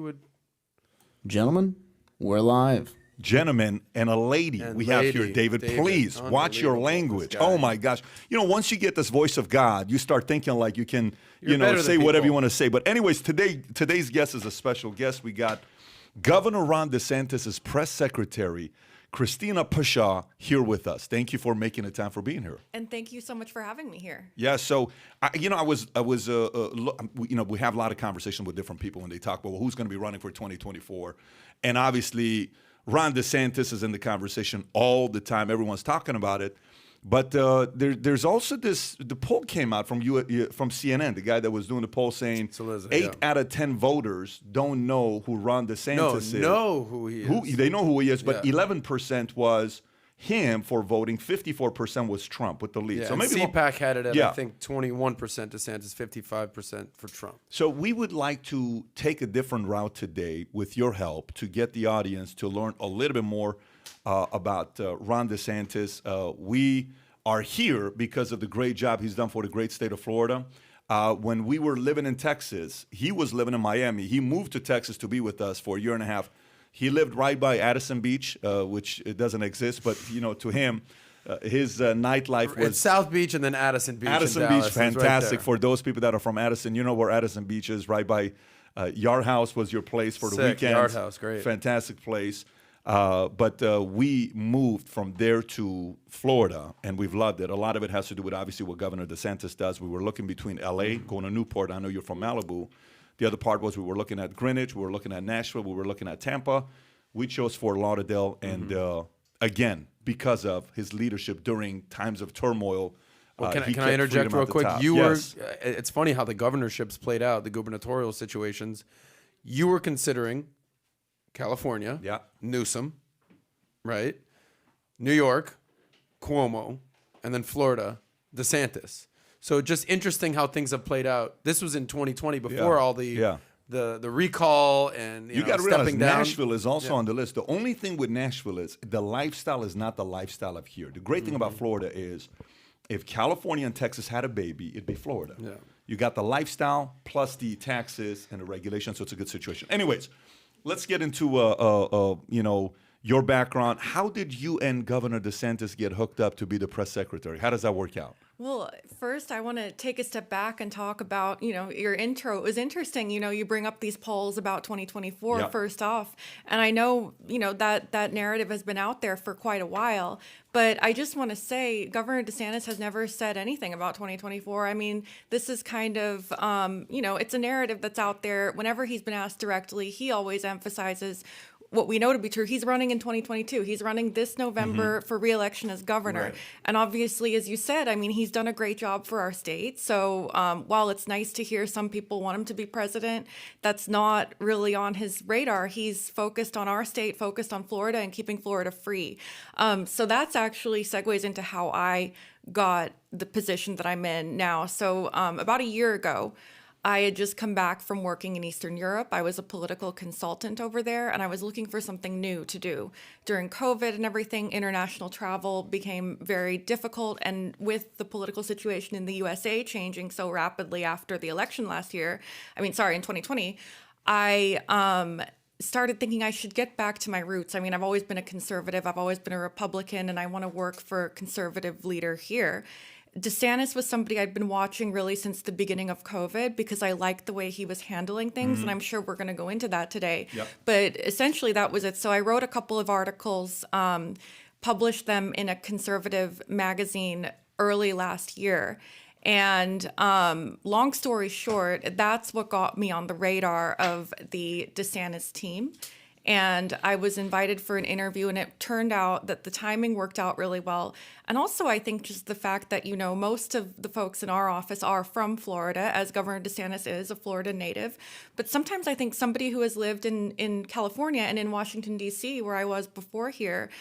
you would. Gentlemen, we're live. Gentlemen and a lady And we have lady, here, David. David. Please watch your Unbelievable, language. this guy. Oh my gosh. You know, once you get this voice of God, you start thinking like you can, You're better than say whatever people. you want to say. But anyways, today's guest is a special guest. We got Governor Ron DeSantis' press secretary, Christina Pushaw, here with us. Thank you for making the time for being here. And thank you so much for having me here. Yeah, so we have a lot of conversation with different people when they talk about who's going to be running for 2024, and obviously Ron DeSantis is in the conversation all the time. Everyone's talking about it, but there's also the poll came out from CNN, the guy that was doing the poll saying eight out of 10 voters don't know who Ron DeSantis is. Know who he is. They know who he is, but Yeah. 11% was him for voting. 54% was Trump with the lead. Yeah, So and maybe CPAC had it at, Yeah. I think, 21% DeSantis, 55% for Trump. So we would like to take a different route today with your help to get the audience to learn a little bit more about Ron DeSantis. We are here because of the great job he's done for the great state of Florida. When we were living in Texas, he was living in Miami. He moved to Texas to be with us for a year and a half. He lived right by Addison Beach, which it doesn't exist, but to him, his nightlife was It's South Beach and then Addison Beach. Addison in Beach, Dallas. It's right fantastic there. for those people that are from Addison. You know where Addison Beach is, right by Yard House was your place for the Sick, weekend. Yard House, great. Fantastic place. But we moved from there to Florida, and we've loved it. A lot of it has to do with, obviously, what Governor DeSantis does. We were looking between L.A., going to Newport. I know you're from Malibu. The other part was we were looking at Greenwich. We were looking at Nashville. We were looking at Tampa. We chose Fort Lauderdale, and again, because of his leadership during times of turmoil. Well, he can I kept interject freedom real at the quick? top. You Yes. were. It's funny how the governorships played out, the gubernatorial situations. You were considering California, Yeah. Newsom, right? New York, Cuomo, and then Florida, DeSantis. So just interesting how things have played out. This was in 2020 before all the recall and You got to realize stepping down. Nashville is also on the list. The only thing with Nashville is the lifestyle is not the lifestyle of here. The great thing about Florida is if California and Texas had a baby, it'd be Florida. Yeah. You got the lifestyle plus the taxes and the regulations, so it's a good situation. Anyways, let's get into your background. How did you and Governor DeSantis get hooked up to be the press secretary? How does that work out? Well, first, I want to take a step back and talk about, your intro. It was interesting, you bring up these polls about 2024 Yeah. first off. And I know, that narrative has been out there for quite a while. But I just want to say Governor DeSantis has never said anything about 2024. I mean, this is kind of, it's a narrative that's out there. Whenever he's been asked directly, he always emphasizes what we know to be true. He's running in 2022. He's running this November for re-election as governor. Right. And obviously, as you said, I mean, he's done a great job for our state. So while it's nice to hear some people want him to be president, that's not really on his radar. He's focused on our state, focused on Florida and keeping Florida free. So that's actually segues into how I got the position that I'm in now. So about a year ago, I had just come back from working in Eastern Europe. I was a political consultant over there, and I was looking for something new to do. During COVID and everything, international travel became very difficult, and with the political situation in the USA changing so rapidly after the election last year, in 2020, I started thinking I should get back to my roots. I've always been a conservative. I've always been a Republican, and I want to work for a conservative leader here. DeSantis was somebody I'd been watching really since the beginning of COVID because I liked the way he was handling things, and I'm sure we're going to go into that today. Yep. But essentially, that was it. So I wrote a couple of articles, published them in a conservative magazine early last year. And long story short, that's what got me on the radar of the DeSantis team. And I was invited for an interview, and it turned out that the timing worked out really well. And also, I think just the fact that, most of the folks in our office are from Florida, as Governor DeSantis is a Florida native. But sometimes I think somebody who has lived in California and in Washington, D.C., where I was before here,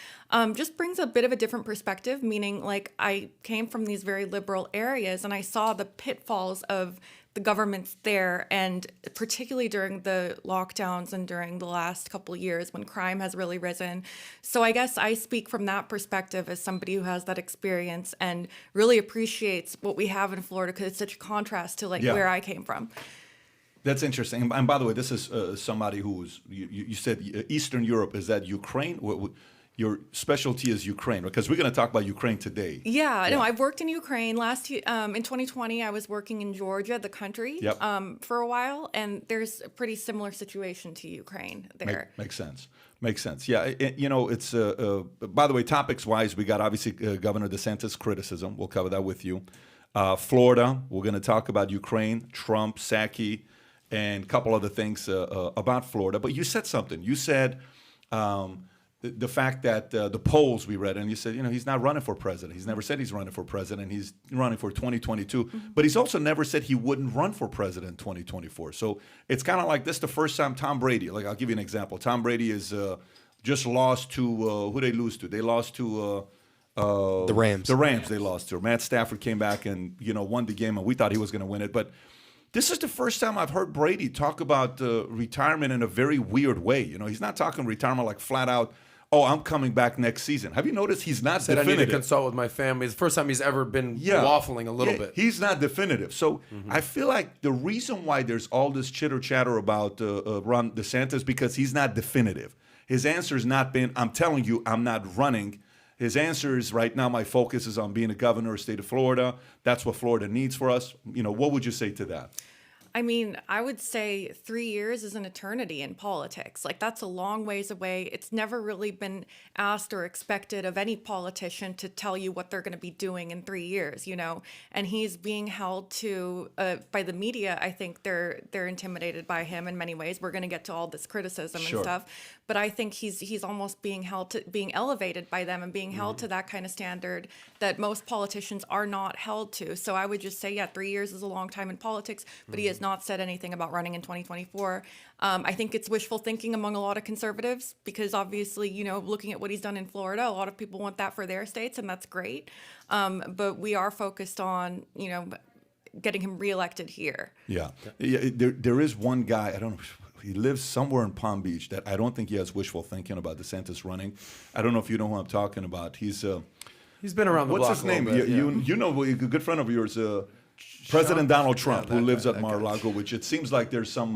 just brings a bit of a different perspective, meaning like I came from these very liberal areas and I saw the pitfalls of the government's there, and particularly during the lockdowns and during the last couple of years when crime has really risen. So I guess I speak from that perspective as somebody who has that experience and really appreciates what we have in Florida because it's such a contrast to where I came from. That's interesting. And by the way, this is somebody who's, you said Eastern Europe. Is that Ukraine? Your specialty is Ukraine, because we're going to talk about Ukraine today. Yeah, no, I've worked in Ukraine. Last year, in 2020, I was working in Georgia, the country, for a while, and there's a pretty similar situation to Ukraine there. Makes sense. Makes sense. Yeah, it's, by the way, topics-wise, we got obviously Governor DeSantis criticism. We'll cover that with you. Florida, we're going to talk about Ukraine, Trump, Psaki, and a couple other things about Florida. But you said something. You said the fact that the polls we read, and you said, he's not running for president. He's never said he's running for president. He's running for 2022. Mm-hmm. But he's also never said he wouldn't run for president in 2024. So it's kind of like this the first time Tom Brady, like I'll give you an example. Tom Brady is just lost to, who they lose to? They lost to... the Rams. The Rams they lost to. Matt Stafford came back and, won the game, and we thought he was going to win it. But this is the first time I've heard Brady talk about retirement in a very weird way. He's not talking retirement like flat out, oh, I'm coming back next season. Have you noticed he's not definitive? I need to consult with my family. It's the first time he's ever been waffling a little bit. He's not definitive. So I feel like the reason why there's all this chitter-chatter about Ron DeSantis because he's not definitive. His answer has not been, I'm telling you, I'm not running. His answer is, right now, my focus is on being a governor of the state of Florida. That's what Florida needs for us. What would you say to that? I mean, I would say 3 years is an eternity in politics. Like, that's a long ways away. It's never really been asked or expected of any politician to tell you what they're going to be doing in 3 years, And he's being held to, by the media, I think they're intimidated by him in many ways. We're going to get to all this criticism and stuff. But I think he's almost being held to, being elevated by them and being held to that kind of standard that most politicians are not held to. So I would just say, 3 years is a long time in politics, but he has not said anything about running in 2024. I think it's wishful thinking among a lot of conservatives because obviously, looking at what he's done in Florida, a lot of people want that for their states, and that's great. But we are focused on, getting him reelected here. Yeah. There is one guy, I don't know, he lives somewhere in Palm Beach that I don't think he has wishful thinking about DeSantis running. I don't know if you know who I'm talking about. He's been around the block. What's his name? Bit, you know, a good friend of yours, President Donald Trump, who lives at Mar-a-Lago, which it seems like there's some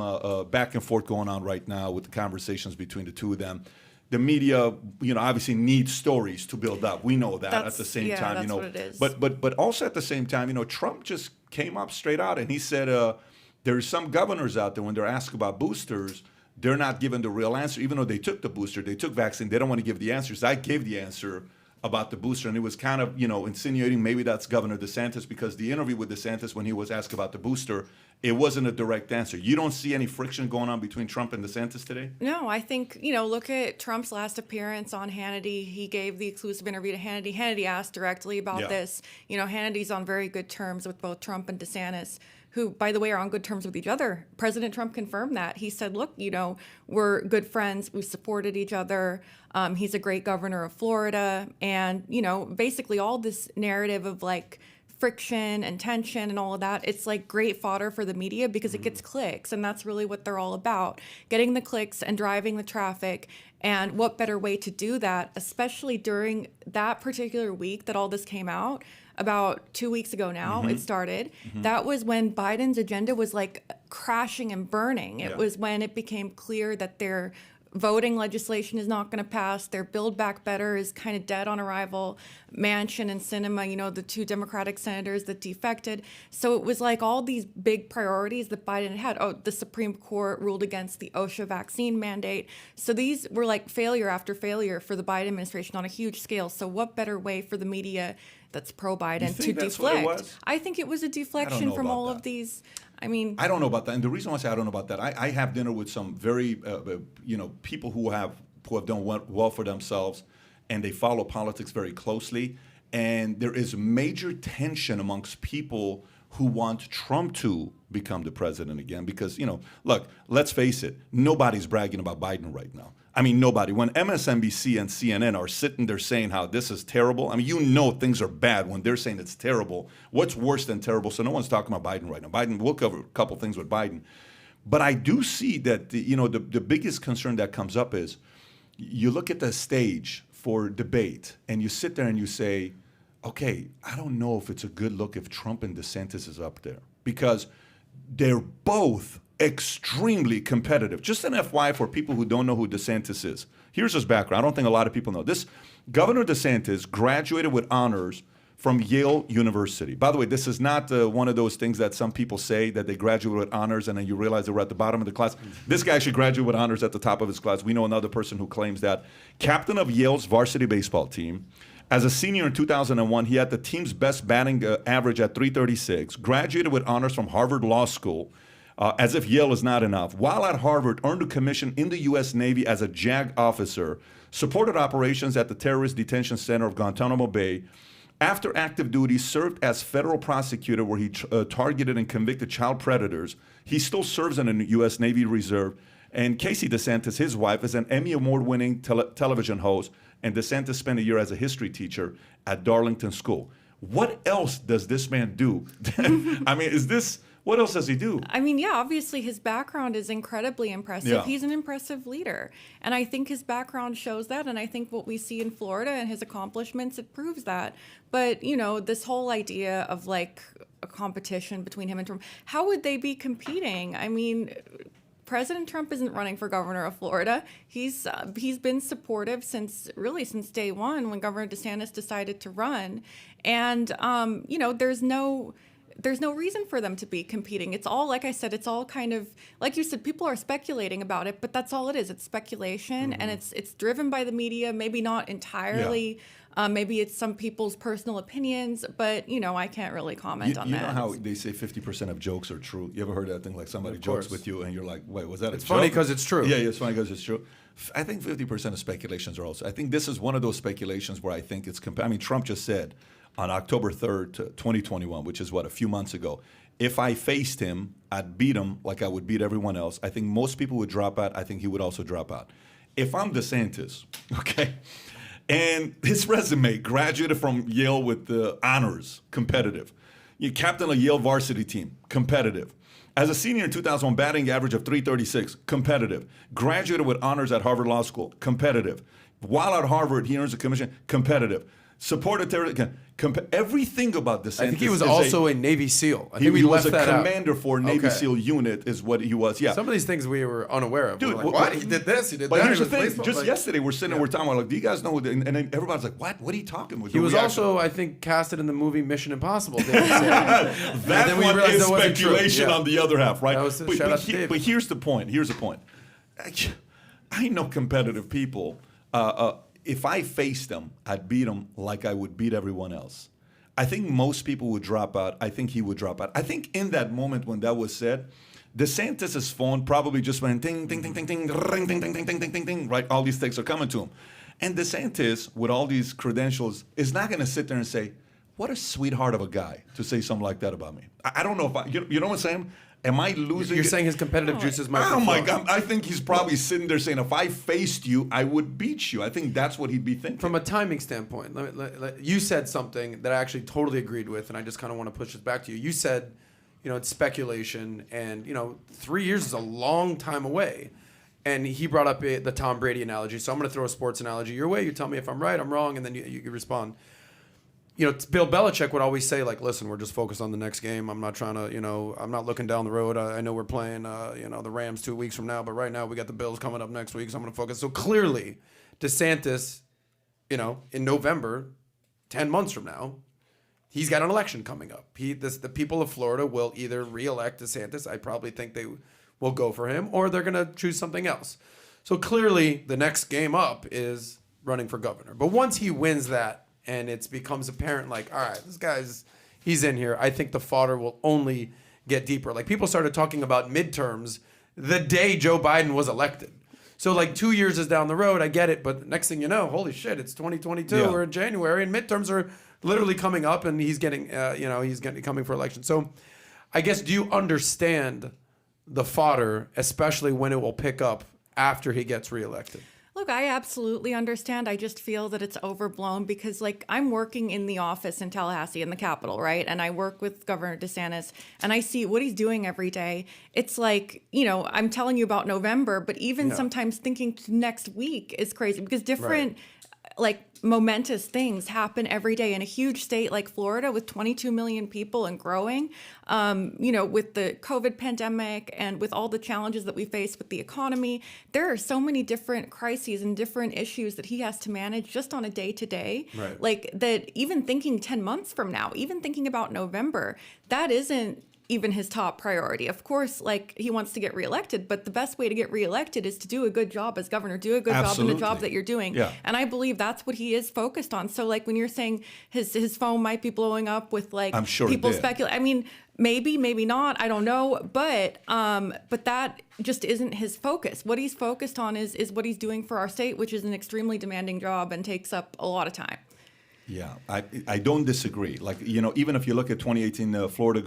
back and forth going on right now with the conversations between the two of them. The media, obviously needs stories to build up. We know that at the same time, that's what it is. But also at the same time, Trump just came up straight out and he said there's some governors out there when they're asked about boosters, they're not given the real answer, even though they took the booster, they took vaccine, they don't want to give the answers. I gave the answer about the booster, and it was kind of, insinuating maybe that's Governor DeSantis because the interview with DeSantis when he was asked about the booster, it wasn't a direct answer. You don't see any friction going on between Trump and DeSantis today? No, I think, look at Trump's last appearance on Hannity. He gave the exclusive interview to Hannity. Hannity asked directly about this. Hannity's on very good terms with both Trump and DeSantis, who, by the way, are on good terms with each other. President Trump confirmed that. He said, look, we're good friends. We've supported each other. He's a great governor of Florida. And, basically all this narrative of like friction and tension and all of that, it's like great fodder for the media because it gets clicks. And that's really what they're all about, getting the clicks and driving the traffic. And what better way to do that, especially during that particular week that all this came out? About 2 weeks ago now, it started. That was when Biden's agenda was like crashing and burning. It was when it became clear that their voting legislation is not going to pass. Their Build Back Better is kind of dead on arrival. Manchin and Sinema, the two Democratic senators that defected. So it was like all these big priorities that Biden had. Oh, the Supreme Court ruled against the OSHA vaccine mandate. So these were like failure after failure for the Biden administration on a huge scale. So what better way for the media that's pro-Biden to deflect? I think it was a deflection from all of these. I mean, I don't know about that, and the reason why I say I don't know about that, I have dinner with some very, people who have done well for themselves, and they follow politics very closely, and there is major tension amongst people who want Trump to become the president again, because look, let's face it, nobody's bragging about Biden right now. I mean, nobody. When MSNBC and CNN are sitting there saying how this is terrible, I mean, things are bad when they're saying it's terrible. What's worse than terrible? So no one's talking about Biden right now. Biden, we'll cover a couple things with Biden. But I do see that, the biggest concern that comes up is you look at the stage for debate and you sit there and you say, okay, I don't know if it's a good look if Trump and DeSantis is up there because they're both extremely competitive. Just an FYI for people who don't know who DeSantis is. Here's his background. I don't think a lot of people know. This Governor DeSantis graduated with honors from Yale University. By the way, this is not one of those things that some people say that they graduate with honors and then you realize they were at the bottom of the class. This guy actually graduated with honors at the top of his class. We know another person who claims that. Captain of Yale's varsity baseball team. As a senior in 2001, he had the team's best batting average at .336, graduated with honors from Harvard Law School, as if Yale is not enough. While at Harvard, earned a commission in the U.S. Navy as a JAG officer, supported operations at the terrorist detention center of Guantanamo Bay. After active duty, served as federal prosecutor where he targeted and convicted child predators. He still serves in the U.S. Navy Reserve. And Casey DeSantis, his wife, is an Emmy Award-winning television host, and DeSantis spent a year as a history teacher at Darlington School. What else does this man do? I mean, what else does he do? I mean, yeah, obviously his background is incredibly impressive. Yeah. He's an impressive leader. And I think his background shows that. And I think what we see in Florida and his accomplishments, it proves that. But, this whole idea of like a competition between him and Trump, how would they be competing? I mean, President Trump isn't running for governor of Florida. He's been supportive since day one when Governor DeSantis decided to run. And, there's no reason for them to be competing. It's all, like I said, it's all kind of, like you said, people are speculating about it, but that's all it is. It's speculation, and it's driven by the media, maybe not entirely. Yeah. Maybe it's some people's personal opinions, but, I can't really comment on that. You know how they say 50% of jokes are true? You ever heard that thing, like somebody jokes with you and you're like, wait, was that a joke? It's funny because it's true. Yeah, it's funny because it's true. I think 50% of speculations are also. I think this is one of those speculations where I think it's, Trump just said, on October 3rd, 2021, which is a few months ago, if I faced him, I'd beat him like I would beat everyone else. I think most people would drop out. I think he would also drop out. If I'm DeSantis, okay, and his resume, graduated from Yale with honors, competitive. You captain a Yale varsity team, competitive. As a senior in 2001, batting average of .336, competitive. Graduated with honors at Harvard Law School, competitive. While at Harvard, he earns a commission, competitive. Supported terrorist. Everything about DeSantis. I think he was also a Navy SEAL. I think he was a that commander out. for a Navy SEAL unit, is what he was. Yeah. Some of these things we were unaware of. Dude, like, what? He did this. He did that. But here's the thing. Baseball. Just yesterday, we're sitting, we're talking about, like, do you guys know? And then everybody's like, what? What are you talking about? He was also, I think, casted in the movie Mission Impossible. That one is speculation on the other half, right? But here's the point. I know competitive people. If I faced them, I'd beat them like I would beat everyone else. I think most people would drop out. I think he would drop out. I think in that moment when that was said, DeSantis' phone probably just went ding, ding, ding, ding, ding, ring, ding, ding, ding, ding, ding, ding, ding, right? All these things are coming to him. And DeSantis, with all these credentials, is not going to sit there and say, what a sweetheart of a guy to say something like that about me. I don't know if you know what I'm saying? Am I losing? You're saying his competitive juices might. Oh my God! I think he's probably sitting there saying, "If I faced you, I would beat you." I think that's what he'd be thinking. From a timing standpoint, you said something that I actually totally agreed with, and I just kind of want to push this back to you. You said, it's speculation, and 3 years is a long time away. And he brought up the Tom Brady analogy, so I'm going to throw a sports analogy your way. You tell me if I'm right, I'm wrong, and then you respond. Bill Belichick would always say, like, listen, we're just focused on the next game. I'm not trying to, I'm not looking down the road. I know we're playing, the Rams 2 weeks from now, but right now we got the Bills coming up next week, so I'm going to focus. So clearly, DeSantis, in November, 10 months from now, he's got an election coming up. The people of Florida will either reelect DeSantis. I probably think they will go for him, or they're going to choose something else. So clearly, the next game up is running for governor. But once he wins that, and it becomes apparent, like, all right, he's in here, I think the fodder will only get deeper. Like, people started talking about midterms the day Joe Biden was elected. So, like, 2 years is down the road, I get it, but next thing you know, holy shit, it's 2022, we're in January, and midterms are literally coming up, and he's getting, coming for election. So, I guess, do you understand the fodder, especially when it will pick up after he gets reelected? Look, I absolutely understand. I just feel that it's overblown because, like, I'm working in the office in Tallahassee in the Capitol, right? And I work with Governor DeSantis, and I see what he's doing every day. It's like, I'm telling you about November, but even sometimes thinking to next week is crazy because different. Right. like momentous things happen every day in a huge state like Florida with 22 million people and growing, with the COVID pandemic and with all the challenges that we face with the economy. There are so many different crises and different issues that he has to manage just on a day to day. Like that, even thinking 10 months from now, even thinking about November, that isn't even his top priority. Of course, like he wants to get reelected, but the best way to get reelected is to do a good job as governor, do a good job in the job that you're doing. Yeah. And I believe that's what he is focused on. So like when you're saying his phone might be blowing up with like I'm sure people it did. speculate. I mean, maybe not. I don't know. But that just isn't his focus. What he's focused on is what he's doing for our state, which is an extremely demanding job and takes up a lot of time. Yeah, I don't disagree. Like, even if you look at 2018 Florida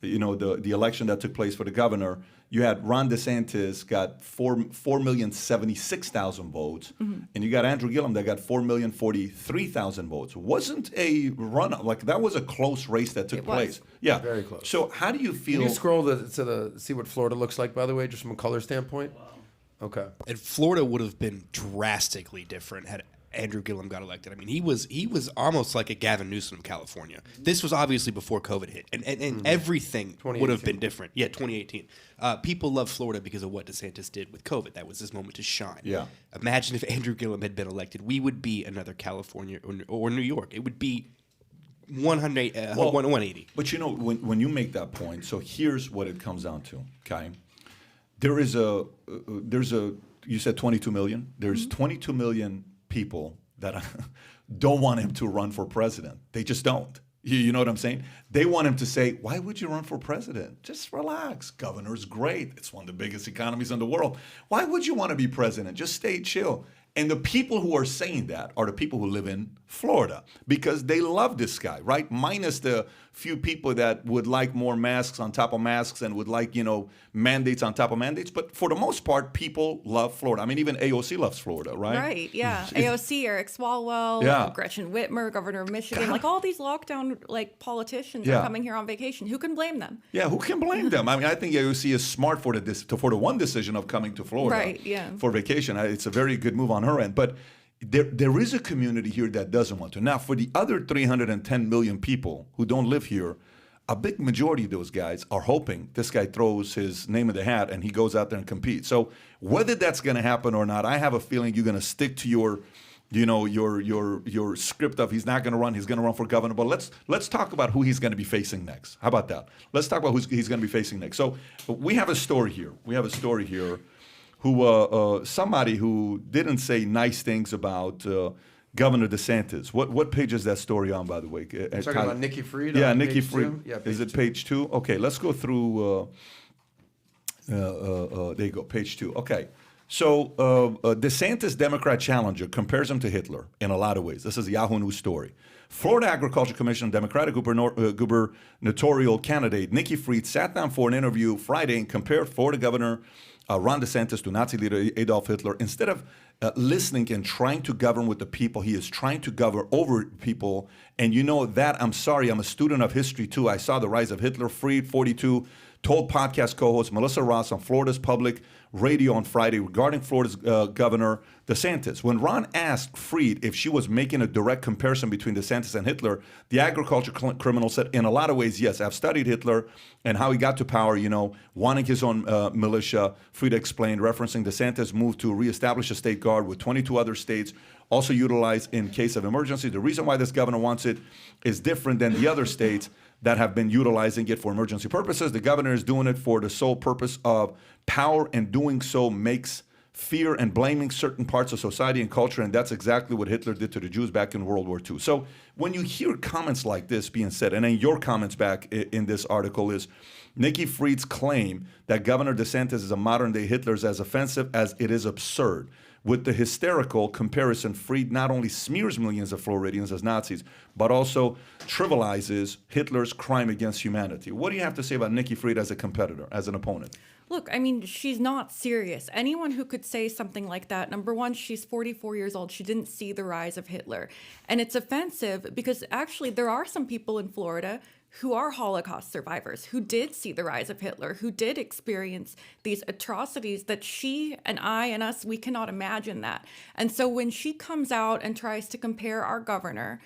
the election that took place for the governor, you had Ron DeSantis got 4,076,000 votes, and you got Andrew Gillum that got 4,043,000 votes. Wasn't a run-up. Like, that was a close race that took place. Yeah. Very close. So how do you feel? Can you scroll to see what Florida looks like, by the way, just from a color standpoint? Okay. And Florida would have been drastically different had Andrew Gillum got elected. I mean, he was almost like a Gavin Newsom of California. This was obviously before COVID hit, and everything would have been different. Yeah, 2018. People love Florida because of what DeSantis did with COVID. That was his moment to shine. Yeah. Imagine if Andrew Gillum had been elected. We would be another California or New York. It would be 180. But when you make that point, so here's what it comes down to. Okay, there's a you said 22 million. There's 22 million people that don't want him to run for president. They just don't. You know what I'm saying? They want him to say, why would you run for president? Just relax. Governor's great. It's one of the biggest economies in the world. Why would you want to be president? Just stay chill. And the people who are saying that are the people who live in Florida because they love this guy, right? Minus the few people that would like more masks on top of masks and would like, mandates on top of mandates. But for the most part, people love Florida. I mean, even AOC loves Florida, right? Right, yeah. AOC, Eric Swalwell, Gretchen Whitmer, governor of Michigan, God. like all these lockdown politicians are coming here on vacation. Who can blame them? Yeah, who can blame them? I mean, I think AOC is smart for the one decision of coming to Florida Right, yeah. for vacation. It's a very good move on her end. But there is a community here that doesn't want to. Now, for the other 310 million people who don't live here, a big majority of those guys are hoping this guy throws his name in the hat and he goes out there and competes. So whether that's going to happen or not, I have a feeling you're going to stick to your script of he's not going to run, he's going to run for governor. But let's talk about who he's going to be facing next. How about that? Let's talk about who he's going to be facing next. So we have a story here. Who somebody who didn't say nice things about Governor DeSantis. What page is that story on, by the way? Talking about Nikki Fried? Yeah, on Nikki page Fried. 2? Yeah, is it page 2? Okay, let's go through. There you go, page 2. Okay. So DeSantis Democrat challenger compares him to Hitler in a lot of ways. This is a Yahoo News story. Florida Agriculture Commission Democratic gubernatorial candidate Nikki Fried sat down for an interview Friday and compared Florida Governor Ron DeSantis to Nazi leader Adolf Hitler. Instead of listening and trying to govern with the people, he is trying to govern over people. And I'm sorry, I'm a student of history too. I saw the rise of Hitler. Fried, 42, told podcast co-host Melissa Ross on Florida's Public Radio on Friday regarding Florida's governor DeSantis. When Ron asked Fried if she was making a direct comparison between DeSantis and Hitler, the agriculture criminal said, in a lot of ways, yes, I've studied Hitler and how he got to power, wanting his own militia. Fried explained, referencing DeSantis' move to reestablish a state guard with 22 other states also utilized in case of emergency. The reason why this governor wants it is different than the other states that have been utilizing it for emergency purposes. The governor is doing it for the sole purpose of power, and doing so makes fear and blaming certain parts of society and culture, and that's exactly what Hitler did to the Jews back in World War II. So when you hear comments like this being said, and then your comments back in this article is Nikki Fried's claim that Governor DeSantis is a modern-day Hitler is as offensive as it is absurd. With the hysterical comparison, Fried not only smears millions of Floridians as Nazis, but also trivializes Hitler's crime against humanity. What do you have to say about Nikki Fried as a competitor, as an opponent? Look, I mean, she's not serious. Anyone who could say something like that, number one, she's 44 years old. She didn't see the rise of Hitler. And it's offensive because actually there are some people in Florida who are Holocaust survivors, who did see the rise of Hitler, who did experience these atrocities that she and I and us, we cannot imagine that. And so when she comes out and tries to compare our governor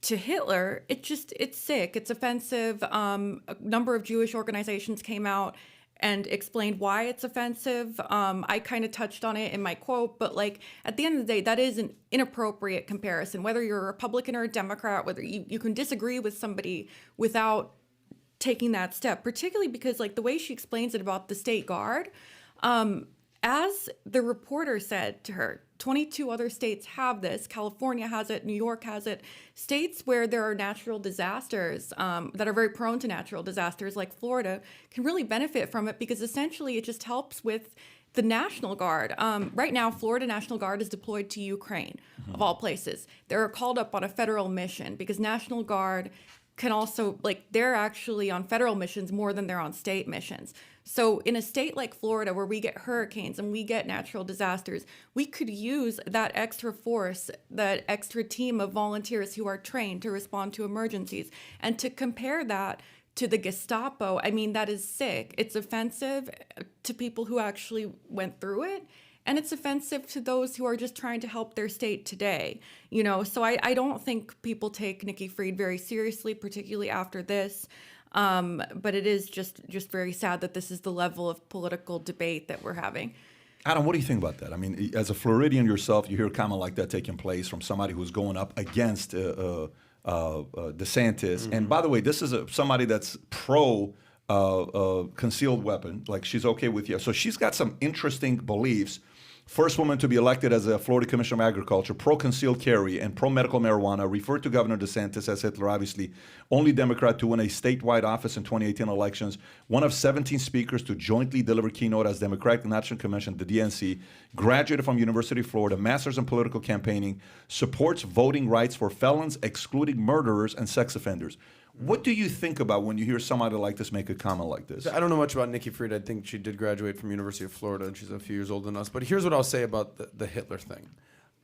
to Hitler, it's sick. It's offensive. A number of Jewish organizations came out and explained why it's offensive. I kind of touched on it in my quote, but like at the end of the day, that is an inappropriate comparison. Whether you're a Republican or a Democrat, whether you can disagree with somebody without taking that step, particularly because like the way she explains it about the state guard, as the reporter said to her, 22 other states have this. California has it. New York has it. States where there are natural disasters that are very prone to natural disasters, like Florida, can really benefit from it because essentially it just helps with the National Guard. Right now, Florida National Guard is deployed to Ukraine, of all places. They're called up on a federal mission because National Guard can also, like, they're actually on federal missions more than they're on state missions. So in a state like Florida, where we get hurricanes and we get natural disasters, we could use that extra force, that extra team of volunteers who are trained to respond to emergencies. And to compare that to the Gestapo, I mean, that is sick. It's offensive to people who actually went through it. And it's offensive to those who are just trying to help their state today. You know, so I don't think people take Nikki Fried very seriously, particularly after this. But it is just very sad that this is the level of political debate that we're having. Adam, what do you think about that? I mean, as a Floridian yourself, you hear a comment like that taking place from somebody who's going up against DeSantis. Mm-hmm. And by the way, this is somebody that's pro concealed weapon. Like, she's okay with you. So she's got some interesting beliefs. First woman to be elected as a Florida Commissioner of Agriculture, pro-concealed carry and pro-medical marijuana, referred to Governor DeSantis as Hitler, obviously. Only Democrat to win a statewide office in 2018 elections. One of 17 speakers to jointly deliver keynote as Democratic National Convention, the DNC. Graduated from University of Florida, master's in political campaigning. Supports voting rights for felons, excluding murderers and sex offenders. What do you think about when you hear somebody like this make a comment like this? I don't know much about Nikki Fried. I think she did graduate from University of Florida, and she's a few years older than us. But here's what I'll say about the Hitler thing.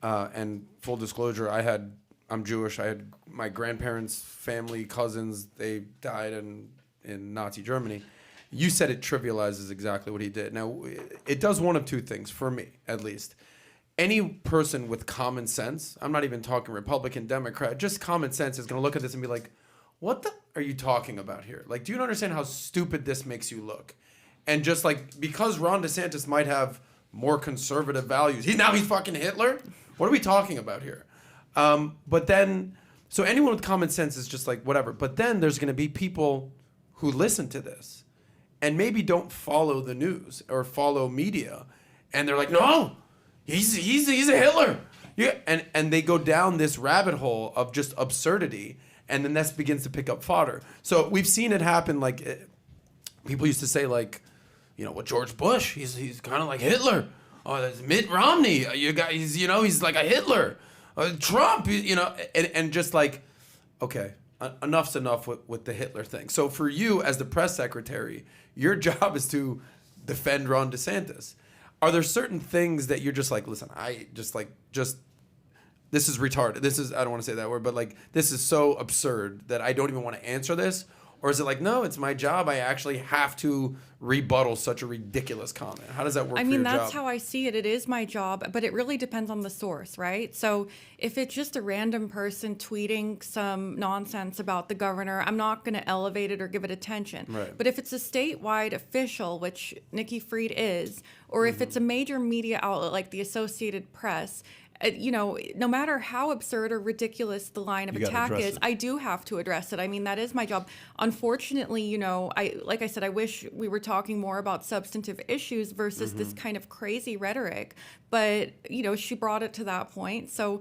And full disclosure, I'm Jewish. I had my grandparents, family, cousins. They died in Nazi Germany. You said it trivializes exactly what he did. Now, it does one of two things, for me at least. Any person with common sense, I'm not even talking Republican, Democrat, just common sense is going to look at this and be like, what the are you talking about here? Like, do you understand how stupid this makes you look? And just like, because Ron DeSantis might have more conservative values, he's fucking Hitler? What are we talking about here? But then, so anyone with common sense is just like, whatever. But then there's going to be people who listen to this and maybe don't follow the news or follow media. And they're like, no, he's a Hitler. Yeah. And they go down this rabbit hole of just absurdity. And then that begins to pick up fodder. So we've seen it happen. Like, people used to say, like, you know, what, George Bush, he's kind of like Hitler. Oh, there's Mitt Romney, he's like a Hitler. Trump, and just like, okay, enough's enough with the Hitler thing. So for you as the press secretary, your job is to defend Ron DeSantis. Are there certain things that you're just like, listen, this is retarded. I don't want to say that word, but like, this is so absurd that I don't even want to answer this? Or is it like, no, it's my job. I actually have to rebuttal such a ridiculous comment. How does that work for your job? I mean, that's how I see it. It is my job, but it really depends on the source, right? So if it's just a random person tweeting some nonsense about the governor, I'm not going to elevate it or give it attention. Right. But if it's a statewide official, which Nikki Fried is, or if it's a major media outlet like the Associated Press, no matter how absurd or ridiculous the line of attack is, I do have to address it. I mean, that is my job. Unfortunately, like I said, I wish we were talking more about substantive issues versus this kind of crazy rhetoric. But, she brought it to that point. So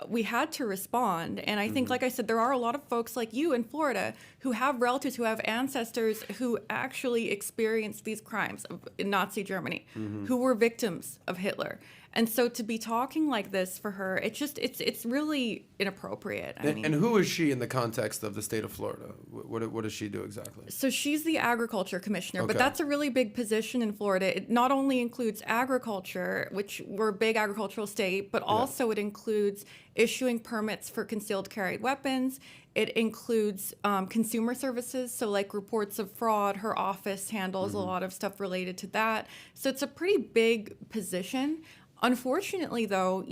we had to respond. And I think, like I said, there are a lot of folks like you in Florida who have relatives, who have ancestors who actually experienced these crimes in Nazi Germany, who were victims of Hitler. And so to be talking like this for her, it's really inappropriate. And who is she in the context of the state of Florida? What does she do exactly? So she's the agriculture commissioner, but Okay. that's a really big position in Florida. It not only includes agriculture, which we're a big agricultural state, but also it includes issuing permits for concealed carry weapons. It includes consumer services, so like reports of fraud. Her office handles a lot of stuff related to that. So it's a pretty big position. Unfortunately, though,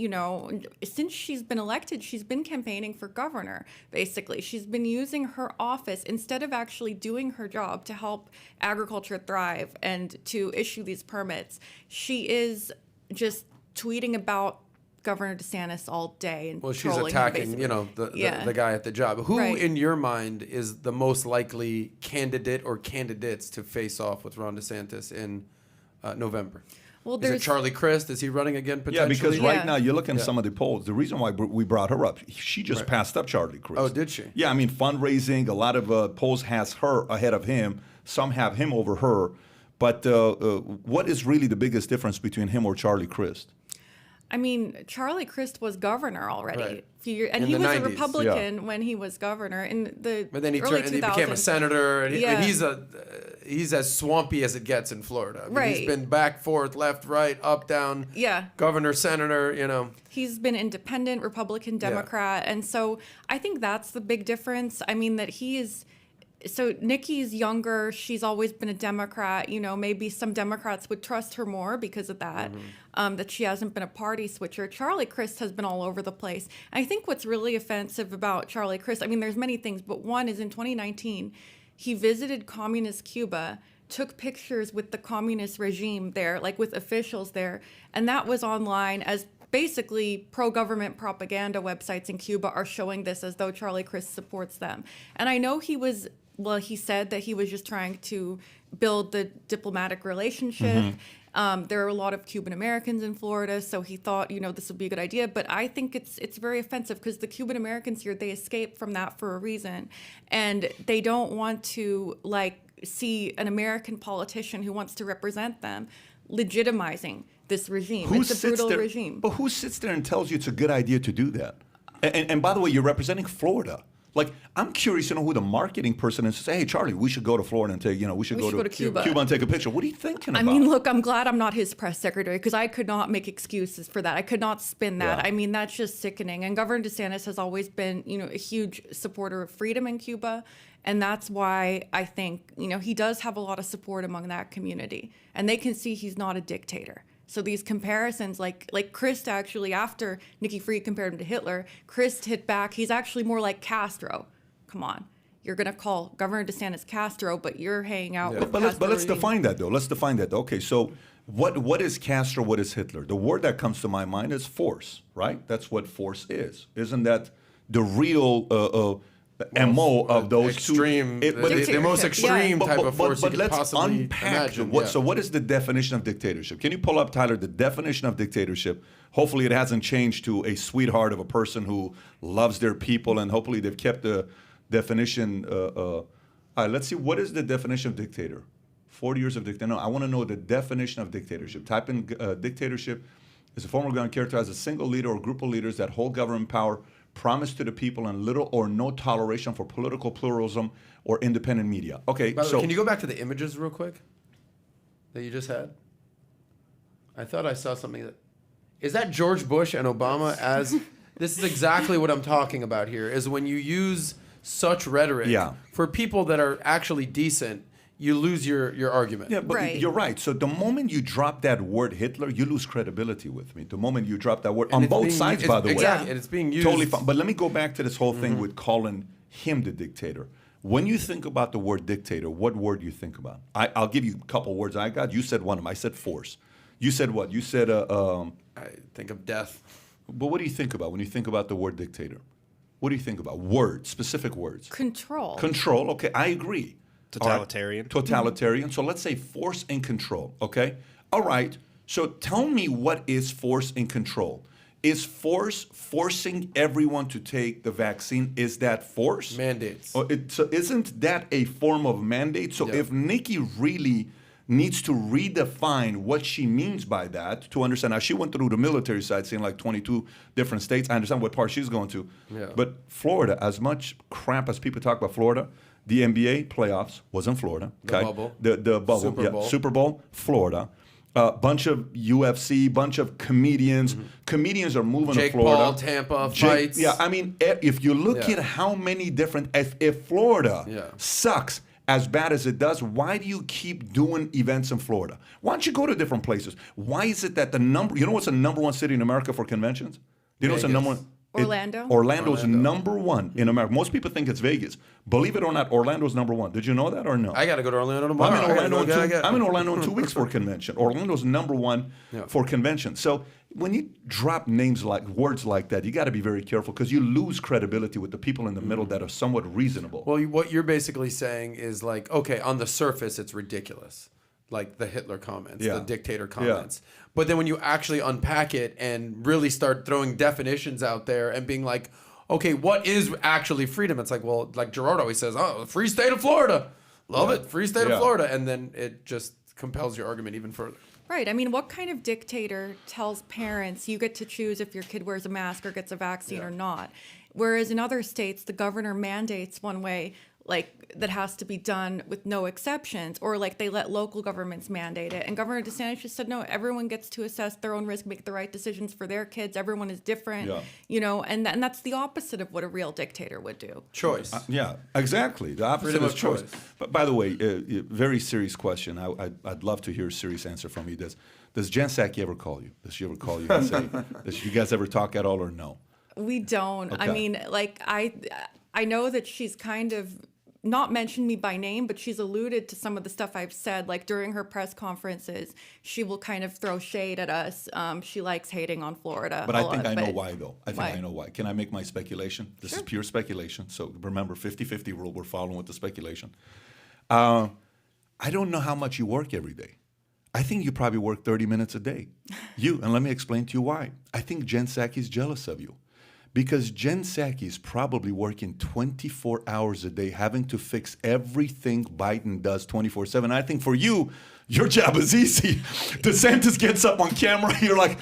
since she's been elected, she's been campaigning for governor, basically. She's been using her office instead of actually doing her job to help agriculture thrive and to issue these permits. She is just tweeting about Governor DeSantis all day and She's trolling him, attacking, basically. the guy at the job. Who, Right. in your mind, is the most likely candidate or candidates to face off with Ron DeSantis in November? Well, Is it Charlie Crist? Is he running again Yeah, potentially? because right now you're looking at some of the polls. The reason why we brought her up, she just passed up Charlie Crist. Oh, did she? Yeah, I mean fundraising. A lot of polls has her ahead of him. Some have him over her. But what is really the biggest difference between him or Charlie Crist? I mean, Charlie Crist was governor already. Right. A few years, and In he the was 90s, a Republican when he was governor in the But then he early turned, and 2000s. he became a senator. And Yeah. he's as swampy as it gets in Florida. I mean, Right. He's been back, forth, left, right, up, down. Yeah. Governor, senator. He's been independent, Republican, Democrat. And so I think that's the big difference. I mean, that he is. So Nikki's younger. She's always been a Democrat. Maybe some Democrats would trust her more because of that, that she hasn't been a party switcher. Charlie Crist has been all over the place. I think what's really offensive about Charlie Crist, I mean, there's many things, but one is in 2019, he visited communist Cuba, took pictures with the communist regime there, like with officials there, and that was online as basically pro-government propaganda websites in Cuba are showing this as though Charlie Crist supports them. And I know he said that he was just trying to build the diplomatic relationship. There are a lot of Cuban Americans in Florida, so he thought, this would be a good idea. But I think it's very offensive because the Cuban Americans here, they escaped from that for a reason. And they don't want to, see an American politician who wants to represent them legitimizing this regime. It's a brutal regime. But who sits there and tells you it's a good idea to do that? And by the way, you're representing Florida. I'm curious to know who the marketing person is to say, hey, Charlie, we should go to Florida and we should go to Cuba and take a picture. What are you thinking about? I mean, look, I'm glad I'm not his press secretary because I could not make excuses for that. I could not spin that. Yeah. I mean, that's just sickening. And Governor DeSantis has always been, a huge supporter of freedom in Cuba. And that's why I think, he does have a lot of support among that community. And they can see he's not a dictator. So these comparisons, like Crist actually, after Nikki Fried compared him to Hitler, Crist hit back. He's actually more like Castro. Come on. You're going to call Governor DeSantis Castro, but you're hanging out with But Castro. let's define that, though. Let's define that. Okay, so what is Castro? What is Hitler? The word that comes to my mind is force, right? That's what force is. Isn't that the real MO of those extreme, two? the most extreme type of force But you could let's possibly unpack. imagine. So what is the definition of dictatorship? Can you pull up, Tyler, the definition of dictatorship? Hopefully it hasn't changed to a sweetheart of a person who loves their people, and hopefully they've kept the definition. All right, let's see. What is the definition of dictator? 40 years of dictator. No, I want to know the definition of dictatorship. Type in dictatorship is a form of government characterized as a single leader or group of leaders that hold government power, promise to the people, and little or no toleration for political pluralism or independent media. Okay, By the so way, can you go back to the images real quick that you just had? I thought I saw something that... Is that George Bush and Obama as... This is exactly what I'm talking about here, is when you use such rhetoric for people that are actually decent, you lose your argument. Yeah, but you're right. So the moment you drop that word Hitler, you lose credibility with me. The moment you drop that word, And on it's both being sides, used- by the way. exactly, and it's being used- Totally fine. But let me go back to this whole thing with calling him the dictator. When you think about the word dictator, what word do you think about? I'll give you a couple words I got. You said one of them. I said force. You said what? You said... I think of death. But what do you think about when you think about the word dictator? What do you think about? Words, specific words. Control. Control, okay, I agree. Totalitarian. All right. Totalitarian. So let's say force and control, okay? All right, so tell me what is force and control. Is force forcing everyone to take the vaccine? Is that force? Mandates. So isn't that a form of mandate? So if Nikki really needs to redefine what she means by that to understand. Now, she went through the military side, seeing like 22 different states. I understand what part she's going to. Yeah. But Florida, as much crap as people talk about Florida, the NBA playoffs was in Florida. The Okay? bubble. The bubble. Super Bowl. Super Bowl, Florida. Bunch of UFC, bunch of comedians. Comedians are moving Jake to Florida. Paul, Tampa, fights. Yeah, I mean, if you look Yeah. at how many different, if Florida Yeah. sucks as bad as it does, why do you keep doing events in Florida? Why don't you go to different places? Why is it that you know what's the number one city in America for conventions? Do you know what's the Vegas. number one? Orlando? Orlando's number one in America. Most people think it's Vegas. Believe it or not, Orlando's number one. Did you know that or no? I got to go to Orlando tomorrow. I'm in Orlando in 2 weeks for a convention. Orlando's number one for convention. So when you drop words like that, you got to be very careful because you lose credibility with the people in the middle that are somewhat reasonable. Well, what you're basically saying is like, okay, on the surface, it's ridiculous. Like the Hitler comments, Yeah. the dictator comments. But then when you actually unpack it and really start throwing definitions out there and being like, okay, what is actually freedom? It's like, well, like Gerard always says, oh, free state of Florida. Love it. Free state of Florida. And then it just compels your argument even further. Right. I mean, what kind of dictator tells parents you get to choose if your kid wears a mask or gets a vaccine or not? Whereas in other states, the governor mandates one way, like that has to be done with no exceptions, or like they let local governments mandate it. And Governor DeSantis just said, no, everyone gets to assess their own risk, make the right decisions for their kids. Everyone is different, you know, and that's the opposite of what a real dictator would do. Choice. Yeah, exactly. The opposite Freedom is of choice. choice. But by the way, very serious question. I'd love to hear a serious answer from you. Does Jen Psaki ever call you? Does she ever call you and say, does you guys ever talk at all or no? We don't. I Okay. mean, like I know that she's kind of not mentioned me by name, but she's alluded to some of the stuff I've said. Like during her press conferences, she will kind of throw shade at us. She likes hating on Florida. But a I lot, think I know but- why, though. I think I know why. Can I make my speculation? This is pure speculation. So remember, 50-50 rule. We're following with the speculation. I don't know how much you work every day. I think you probably work 30 minutes a day. And let me explain to you why. I think Jen Psaki is jealous of you. Because Jen Psaki is probably working 24 hours a day, having to fix everything Biden does 24/7. I think for you, your job is easy. DeSantis gets up on camera, you're like,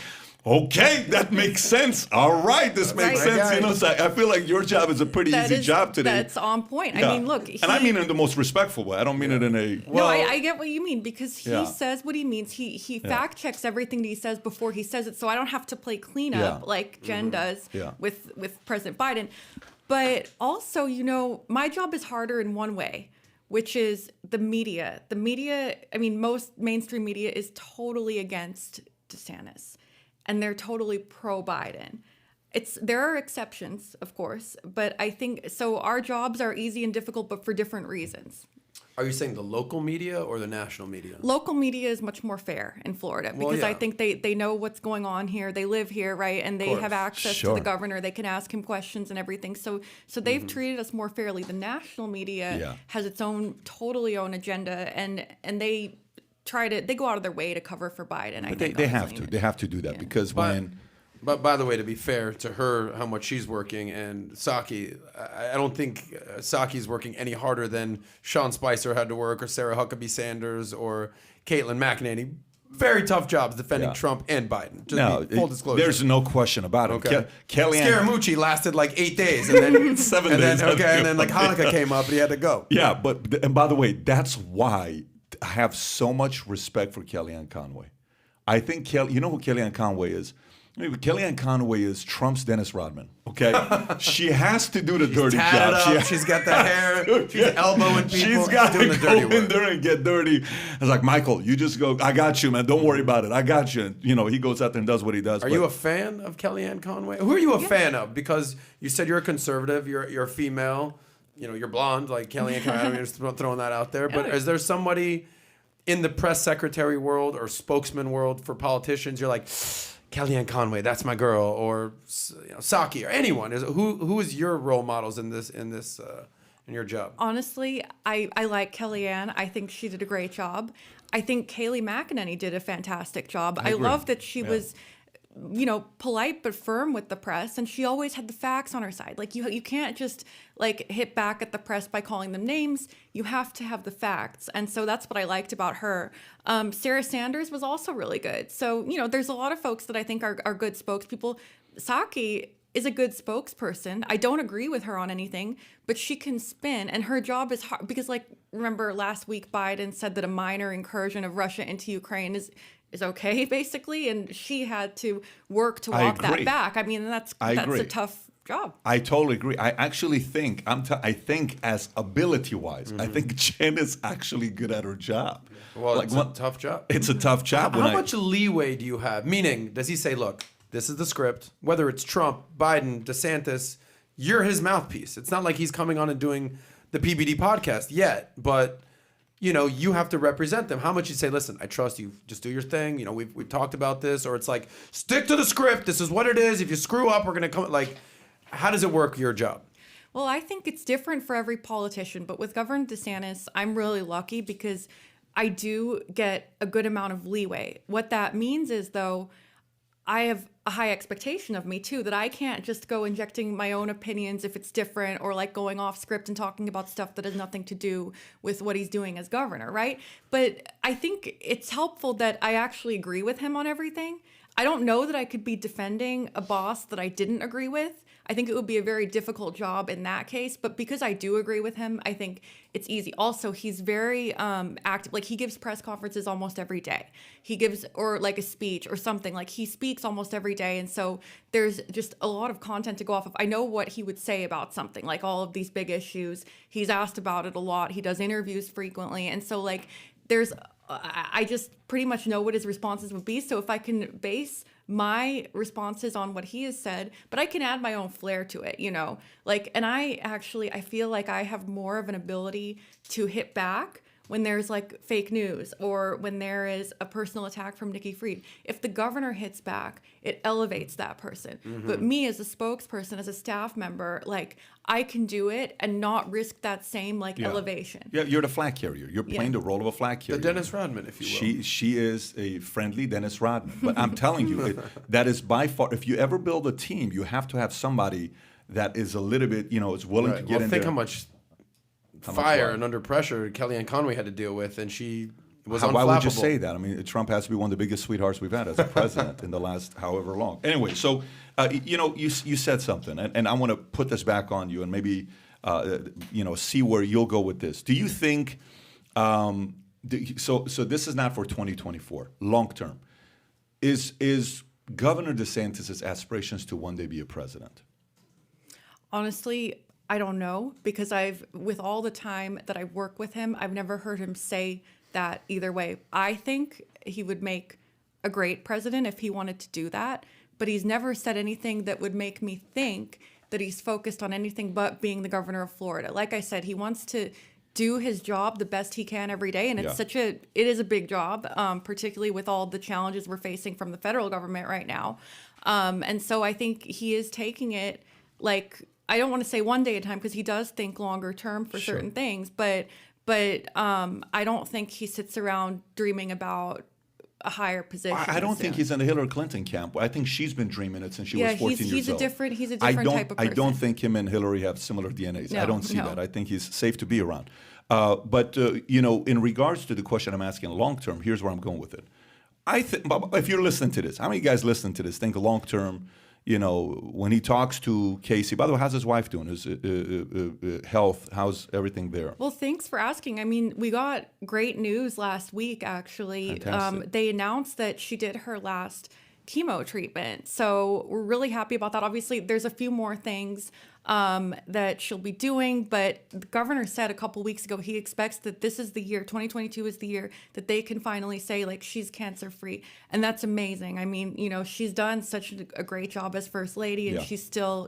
okay, that makes sense. All right, this makes Right. sense. You know, so I feel like your job is a pretty easy job today. That's on point. Yeah. I mean, look. And I mean it in the most respectful way. I don't mean it in a... No, I get what you mean because he Yeah. says what he means. He fact checks everything that he says before he says it, so I don't have to play cleanup like Jen does with President Biden. But also, you know, my job is harder in one way, which is the media. The media, I mean, most mainstream media is totally against DeSantis, and they're totally pro-Biden. There are exceptions, of course, but I think so. Our jobs are easy and difficult, but for different reasons. Are you saying the local media or the national media? Local media is much more fair in Florida because I think they know what's going on here. They live here, right? And they have access to the governor. They can ask him questions and everything. So they've treated us more fairly. The national media has its own totally own agenda, and they go out of their way to cover for Biden. I think They have to do that because But by the way, to be fair to her, how much she's working, and Psaki, I don't think Psaki's working any harder than Sean Spicer had to work, or Sarah Huckabee Sanders, or Caitlin McEnany. Very tough jobs defending Trump and Biden. Just full disclosure. There's no question about it. Okay. Kellyanne Scaramucci lasted like 8 days, and then 7 days. and then like Hanukkah came up, and he had to go. Yeah, and by the way, that's why I have so much respect for Kellyanne Conway. I think you know who Kellyanne Conway is? Kellyanne Conway is Trump's Dennis Rodman. Okay, she has to do the dirty job. She's got the hair. She's elbowing people. She's got doing to the go dirty in work. there and get dirty. It's like, Michael, you just go. I got you, man. Don't worry about it. I got you. You know, he goes out there and does what he does. Are you a fan of Kellyanne Conway? Who are you a fan of? Because you said you're a conservative. You're a female. You know, you're blonde, like Kellyanne Conway. I'm just throwing that out there. But is there somebody in the press secretary world or spokesman world for politicians? You're like, Kellyanne Conway, that's my girl, or Psaki, or anyone. Who is your role models in your job? Honestly, I like Kellyanne. I think she did a great job. I think Kayleigh McEnany did a fantastic job. I love that she was polite but firm with the press, and she always had the facts on her side. Like you can't just like hit back at the press by calling them names. You have to have the facts, and so that's what I liked about her. Sarah Sanders was also really good. So there's a lot of folks that I think are good spokespeople. Psaki is a good spokesperson. I don't agree with her on anything, but she can spin, and her job is hard because, like, remember last week Biden said that a minor incursion of Russia into Ukraine is okay, basically, and she had to work to walk that back. I mean, that's a tough job. I totally agree. I actually think I think as ability-wise, I think Jen is actually good at her job. Well, it's a tough job. It's a tough job. How much leeway do you have? Meaning, does he say, look, this is the script, whether it's Trump, Biden, DeSantis, you're his mouthpiece. It's not like he's coming on and doing the PBD podcast yet, but you have to represent them. How much you say, listen, I trust you, just do your thing. We've talked about this, or it's like, stick to the script. This is what it is. If you screw up, we're going to come. Like, how does it work your job? Well, I think it's different for every politician, but with Governor DeSantis, I'm really lucky because I do get a good amount of leeway. What that means is, though, I have a high expectation of me too, that I can't just go injecting my own opinions if it's different, or like going off script and talking about stuff that has nothing to do with what he's doing as governor, right? But I think it's helpful that I actually agree with him on everything. I don't know that I could be defending a boss that I didn't agree with. I think it would be a very difficult job in that case, but because I do agree with him, I think it's easy. Also, he's very active. Like, he gives press conferences almost every day. He gives, or like a speech or something. Like, he speaks almost every day, and so there's just a lot of content to go off of. I know what he would say about something, like all of these big issues. He's asked about it a lot. He does interviews frequently, and so like I just pretty much know what his responses would be. So if I can base my responses on what he has said, but I can add my own flair to it, and I feel like I have more of an ability to hit back when there's like fake news or when there is a personal attack from Nikki Fried. If the governor hits back, it elevates that person. But me as a spokesperson, as a staff member, like, I can do it and not risk that same elevation. Yeah, you're the flag carrier. You're playing the role of a flag carrier. The Dennis Rodman, if you will. She is a friendly Dennis Rodman. But I'm telling you, that is by far, if you ever build a team, you have to have somebody that is a little bit, is willing to get in there. Think how much fire and under pressure Kellyanne Conway had to deal with, and she was unflappable. Why would you say that? I mean, Trump has to be one of the biggest sweethearts we've had as a president in the last however long. Anyway, so you said something, and I want to put this back on you and maybe see where you'll go with this. Do you think? So this is not for 2024. Long term, is Governor DeSantis' aspirations to one day be a president? Honestly, I don't know, because with all the time that I work with him, I've never heard him say that either way. I think he would make a great president if he wanted to do that, but he's never said anything that would make me think that he's focused on anything but being the governor of Florida. Like I said, he wants to do his job the best he can every day, and it is a big job, particularly with all the challenges we're facing from the federal government right now. And so I think he is taking it like, I don't want to say one day at a time, because he does think longer term for certain things, but I don't think he sits around dreaming about a higher position. I don't think he's in the Hillary Clinton camp. I think she's been dreaming it since she was 14 years old. He's a different type of person. I don't think him and Hillary have similar DNAs. I don't see that. I think he's safe to be around. But in regards to the question I'm asking long term, here's where I'm going with it. I think, if you're listening to this, how many guys listening to this think long term? When he talks to Casey, by the way, how's his wife doing? His health, how's everything there? Well, thanks for asking. I mean, we got great news last week, actually. They announced that she did her last chemo treatment. So we're really happy about that. Obviously, there's a few more things that she'll be doing, but the governor said a couple weeks ago he expects that this is the year, 2022 is the year that they can finally say, like, she's cancer free, and that's amazing. I mean, she's done such a great job as first lady, and she's still,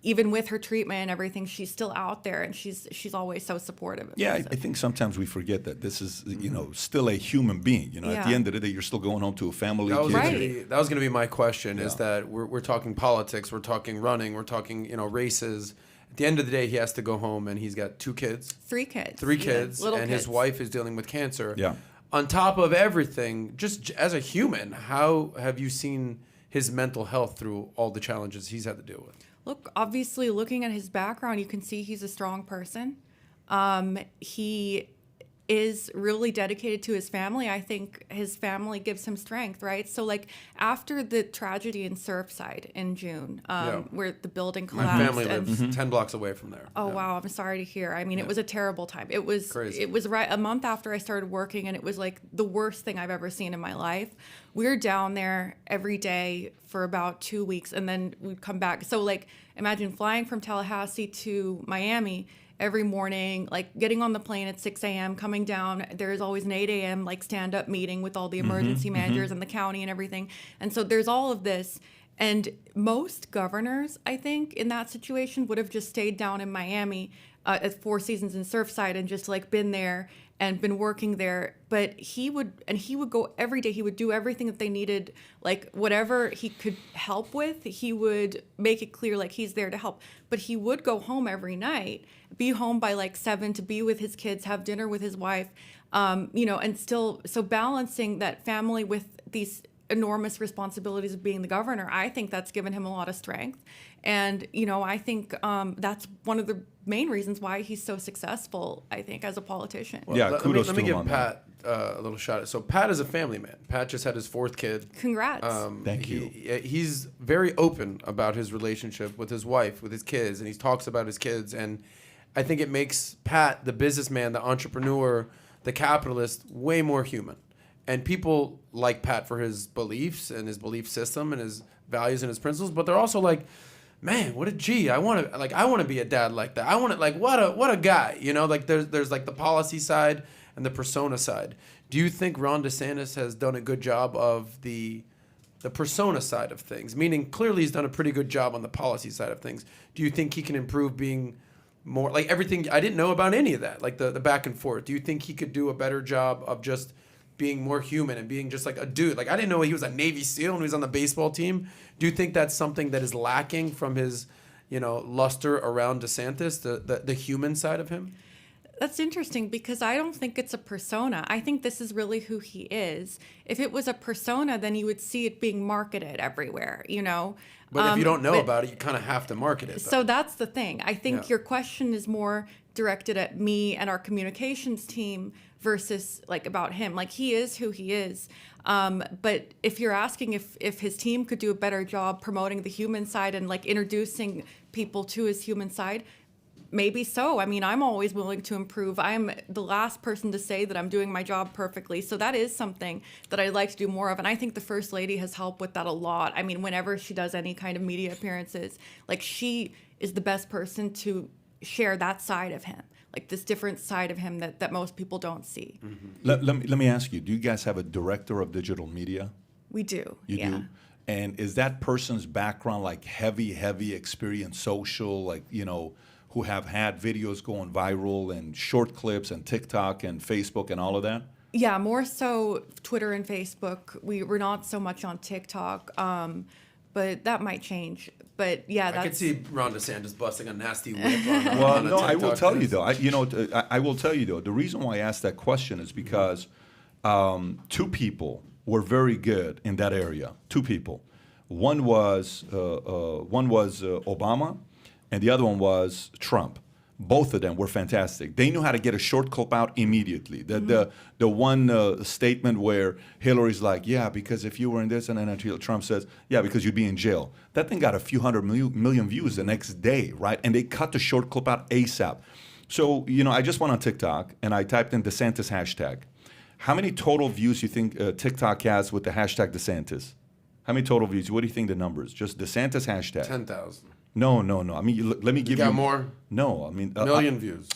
even with her treatment and everything, she's still out there, and she's always so supportive. Yeah, I think sometimes we forget that this is still a human being. At the end of the day, you're still going home to a family. That was going to be my question. Is that we're talking politics, we're talking running, we're talking races. At the end of the day, he has to go home, and he's got 2 kids, 3 kids, and his wife is dealing with cancer. Yeah. On top of everything, just as a human, how have you seen his mental health through all the challenges he's had to deal with? Look, obviously, looking at his background, you can see he's a strong person. He is really dedicated to his family. I think his family gives him strength, right? So, like, after the tragedy in Surfside in June, where the building collapsed. My family lives 10 blocks away from there. Oh, wow. I'm sorry to hear. I mean, it was a terrible time. It was crazy. It was right a month after I started working, and it was like the worst thing I've ever seen in my life. We were down there every day for about 2 weeks, and then we'd come back. So, like, imagine flying from Tallahassee to Miami every morning, like getting on the plane at 6 a.m., coming down. There's always an 8 a.m. like stand-up meeting with all the emergency managers and the county and everything. And so there's all of this. And most governors, I think, in that situation would have just stayed down in Miami at Four Seasons in Surfside and just like been there and been working there. But he would go every day. He would do everything that they needed, like whatever he could help with, he would make it clear like he's there to help. But he would go home every night, be home by like 7 to be with his kids, have dinner with his wife, and still, so balancing that family with these enormous responsibilities of being the governor, I think that's given him a lot of strength. And, I think that's one of the main reasons why he's so successful, I think, as a politician. Well, kudos let me to him give on that. Pat a little shout out. So Pat is a family man. Pat just had his 4th kid. Congrats. Thank you. He's very open about his relationship with his wife, with his kids, and he talks about his kids. And I think it makes Pat, the businessman, the entrepreneur, the capitalist, way more human. And people like Pat for his beliefs and his belief system and his values and his principles, but they're also like, man, what a G. I want to be a dad like that. I want to, like, what a guy, like there's like the policy side and the persona side. Do you think Ron DeSantis has done a good job of the persona side of things? Meaning clearly he's done a pretty good job on the policy side of things. Do you think he can improve being more like everything? I didn't know about any of that, like the back and forth. Do you think he could do a better job of just being more human and being just like a dude? Like, I didn't know he was a Navy SEAL when he was on the baseball team. Do you think that's something that is lacking from his, luster around DeSantis, the human side of him? That's interesting because I don't think it's a persona. I think this is really who he is. If it was a persona, then you would see it being marketed everywhere, But if you don't know about it, you kind of have to market it. So that's the thing. I think your question is more directed at me and our communications team versus like about him. Like, he is who he is. But if you're asking if his team could do a better job promoting the human side and like introducing people to his human side, maybe so. I mean, I'm always willing to improve. I'm the last person to say that I'm doing my job perfectly. So that is something that I'd like to do more of. And I think the First Lady has helped with that a lot. I mean, whenever she does any kind of media appearances, like, she is the best person to share that side of him, like this different side of him that most people don't see. Mm-hmm. Let me ask you, do you guys have a director of digital media? We do. You do? And is that person's background like heavy experience social, like, who have had videos going viral and short clips and TikTok and Facebook and all of that? Yeah, more so Twitter and Facebook. We're not so much on TikTok, but that might change. But yeah, I could see Ron DeSantis busting a nasty whip on Well, a no, I will TikTok tell you list. though. I will tell you though. The reason why I asked that question is because 2 people were very good in that area. 2 people. One was Obama, and the other one was Trump. Both of them were fantastic. They knew how to get a short clip out immediately. The one statement where Hillary's like, yeah, because if you were in this, and then until Trump says, yeah, because you'd be in jail. That thing got a few hundred million views the next day, right? And they cut the short clip out ASAP. So, I just went on TikTok and I typed in DeSantis hashtag. How many total views do you think TikTok has with the hashtag DeSantis? How many total views? What do you think the number is? Just DeSantis hashtag. 10,000. No. I mean, let me give you. Got more? No, I mean. Million views.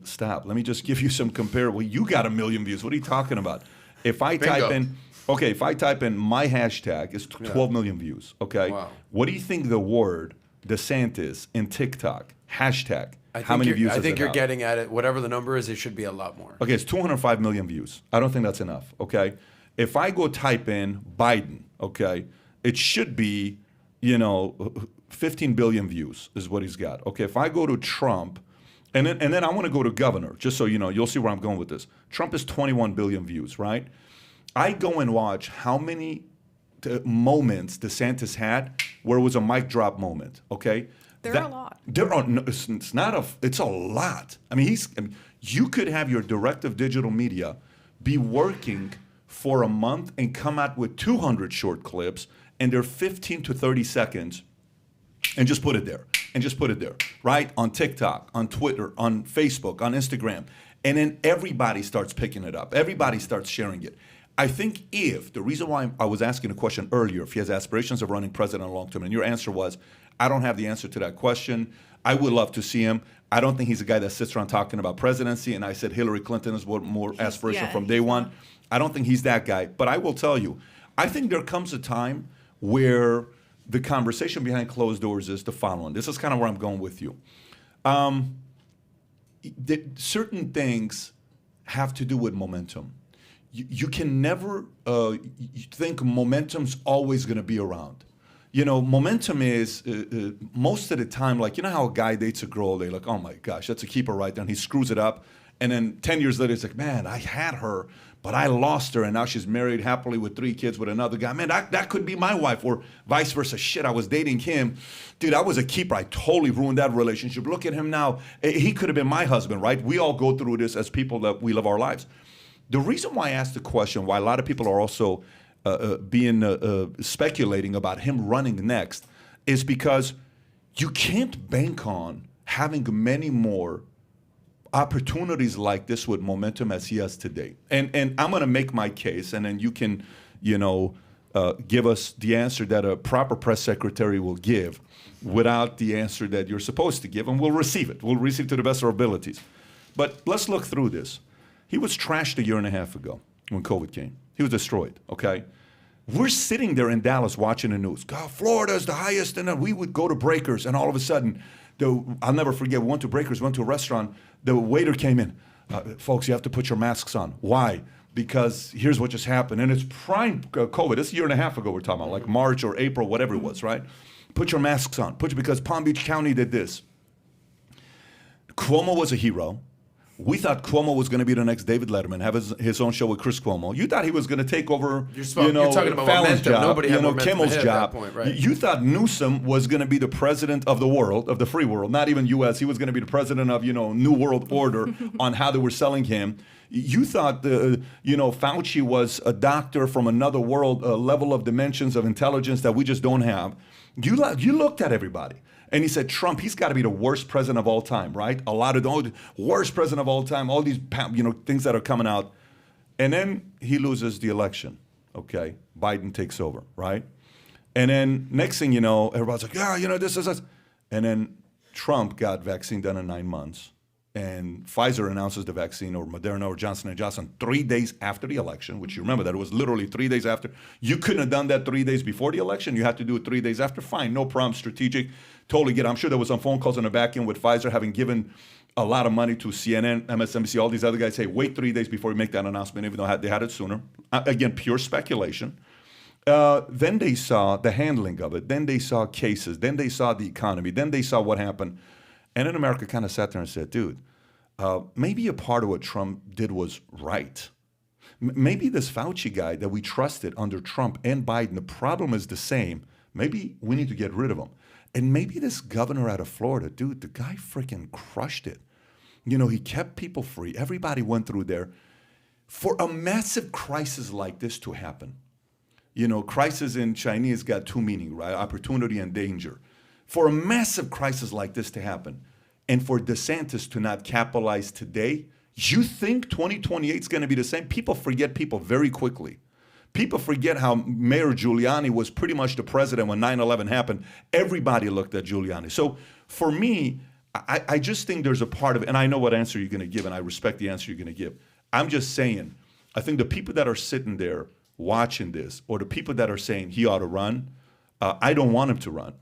Stop. Let me just give you some comparable. You got 1 million views. What are you talking about? If I Bingo. type in my hashtag, it's 12 million views. Okay. Wow. What do you think the word DeSantis in TikTok hashtag? How many you're- views? I does think it you're have? getting at it. Whatever the number is, it should be a lot more. Okay, it's 205 million views. I don't think that's enough, okay? If I go type in Biden, okay, it should be, 15 billion views is what he's got. Okay, if I go to Trump, and then I want to go to governor, just so you know, you'll see where I'm going with this. Trump is 21 billion views, right? I go and watch how many moments DeSantis had where it was a mic drop moment, okay? There are a lot. There are, no, it's not a, it's a lot. I mean, you could have your director of digital media be working for a month and come out with 200 short clips, and they're 15 to 30 seconds, and just put it there, right? On TikTok, on Twitter, on Facebook, on Instagram. And then everybody starts picking it up. Everybody starts sharing it. I think the reason why I was asking a question earlier, if he has aspirations of running president long term, and your answer was, I don't have the answer to that question. I would love to see him. I don't think he's a guy that sits around talking about presidency. And I said Hillary Clinton is more aspirational from day one. I don't think he's that guy. But I will tell you, I think there comes a time where the conversation behind closed doors is the following. This is kind of where I'm going with you. Certain things have to do with momentum. You can never think momentum's always going to be around. You know, momentum is most of the time, like, you know how a guy dates a girl, they're like, oh my gosh, that's a keeper right there, and he screws it up. And then 10 years later, it's like, man, I had her, but I lost her, and now she's married happily with 3 kids with another guy. Man, that could be my wife, or vice versa. Shit, I was dating him. Dude, I was a keeper. I totally ruined that relationship. Look at him now. He could have been my husband, right? We all go through this as people that we live our lives. The reason why I asked the question, why a lot of people are also speculating about him running next, is because you can't bank on having many more opportunities like this with momentum as he has today. And I'm going to make my case, and then you can, give us the answer that a proper press secretary will give without the answer that you're supposed to give, and we'll receive it. We'll receive it to the best of our abilities. But let's look through this. He was trashed 1.5 years ago when COVID came. He was destroyed, okay? We're sitting there in Dallas watching the news. God, Florida's the highest, and then we would go to Breakers, and all of a sudden, I'll never forget, we went to Breakers, went to a restaurant, the waiter came in. Folks, you have to put your masks on. Why? Because here's what just happened. And it's prime COVID. This is 1.5 years ago we're talking about, like March or April, whatever it was, right? Put your masks on. Because Palm Beach County did this. Cuomo was a hero. We thought Cuomo was going to be the next David Letterman, have his own show with Chris Cuomo. You thought he was going to take over, you're talking about Fallon's momentum. job, Nobody had Kimmel's at job. that point, right? You thought Newsom was going to be the president of the world, of the free world, not even U.S. He was going to be the president of, New World Order on how they were selling him. You thought, Fauci was a doctor from another world, a level of dimensions of intelligence that we just don't have. You looked at everybody. And he said, Trump, he's got to be the worst president of all time, right? A lot of the worst president of all time, all these things that are coming out. And then he loses the election, okay? Biden takes over, right? And then next thing you know, everybody's like, yeah, this is us. And then Trump got vaccine done in 9 months. And Pfizer announces the vaccine, or Moderna, or Johnson & Johnson 3 days after the election, which you remember that it was literally 3 days after. You couldn't have done that 3 days before the election. You had to do it 3 days after. Fine, no problem, strategic. Totally get it. I'm sure there was some phone calls on the back end with Pfizer having given a lot of money to CNN, MSNBC, all these other guys. Hey, wait 3 days before we make that announcement, even though they had it sooner. Again, pure speculation. Then they saw the handling of it. Then they saw cases. Then they saw the economy. Then they saw what happened. And then America kind of sat there and said, dude, maybe a part of what Trump did was right. Maybe this Fauci guy that we trusted under Trump and Biden, the problem is the same. Maybe we need to get rid of him. And maybe this governor out of Florida, dude, the guy freaking crushed it. He kept people free. Everybody went through there. For a massive crisis like this to happen, crisis in Chinese got 2 meanings, right? Opportunity and danger. For a massive crisis like this to happen, and for DeSantis to not capitalize today, you think 2028 is going to be the same? People forget people very quickly. People forget how Mayor Giuliani was pretty much the president when 9/11 happened. Everybody looked at Giuliani. So for me, I just think there's a part of it, and I know what answer you're going to give, and I respect the answer you're going to give. I'm just saying, I think the people that are sitting there watching this, or the people that are saying he ought to run, I don't want him to run.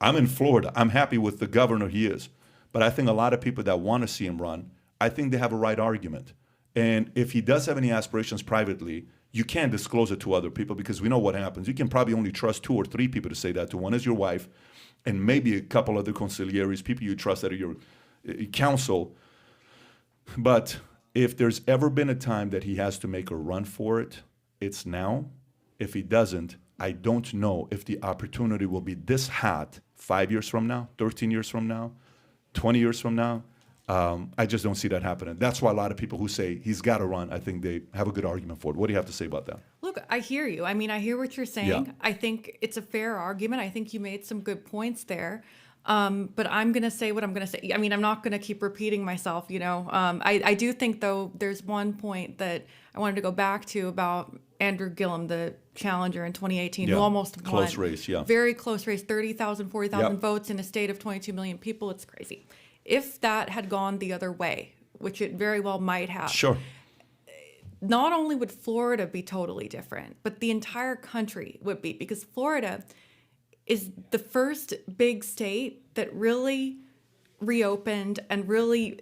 I'm in Florida. I'm happy with the governor he is. But I think a lot of people that want to see him run, I think they have a right argument. And if he does have any aspirations privately, you can't disclose it to other people, because we know what happens. You can probably only trust 2 or 3 people to say that to. One is your wife, and maybe a couple other consiglieres, people you trust that are your counsel. But if there's ever been a time that he has to make a run for it, it's now. If he doesn't, I don't know if the opportunity will be this hot 5 years from now, 13 years from now, 20 years from now. I just don't see that happening. That's why a lot of people who say he's got to run, I think they have a good argument for it. What do you have to say about that? Look, I hear you. I mean, I hear what you're saying. Yeah. I think it's a fair argument. I think you made some good points there. But I'm going to say what I'm going to say. I mean, I'm not going to keep repeating myself, you know. I do think, though, there's one point that I wanted to go back to about Andrew Gillum, the challenger in 2018, who almost won. Close race, yeah. Very close race, 30,000, 40,000 Yep. votes in a state of 22 million people. It's crazy. If that had gone the other way, which it very well might have, Sure. not only would Florida be totally different, but the entire country would be, because Florida is the first big state that really reopened and really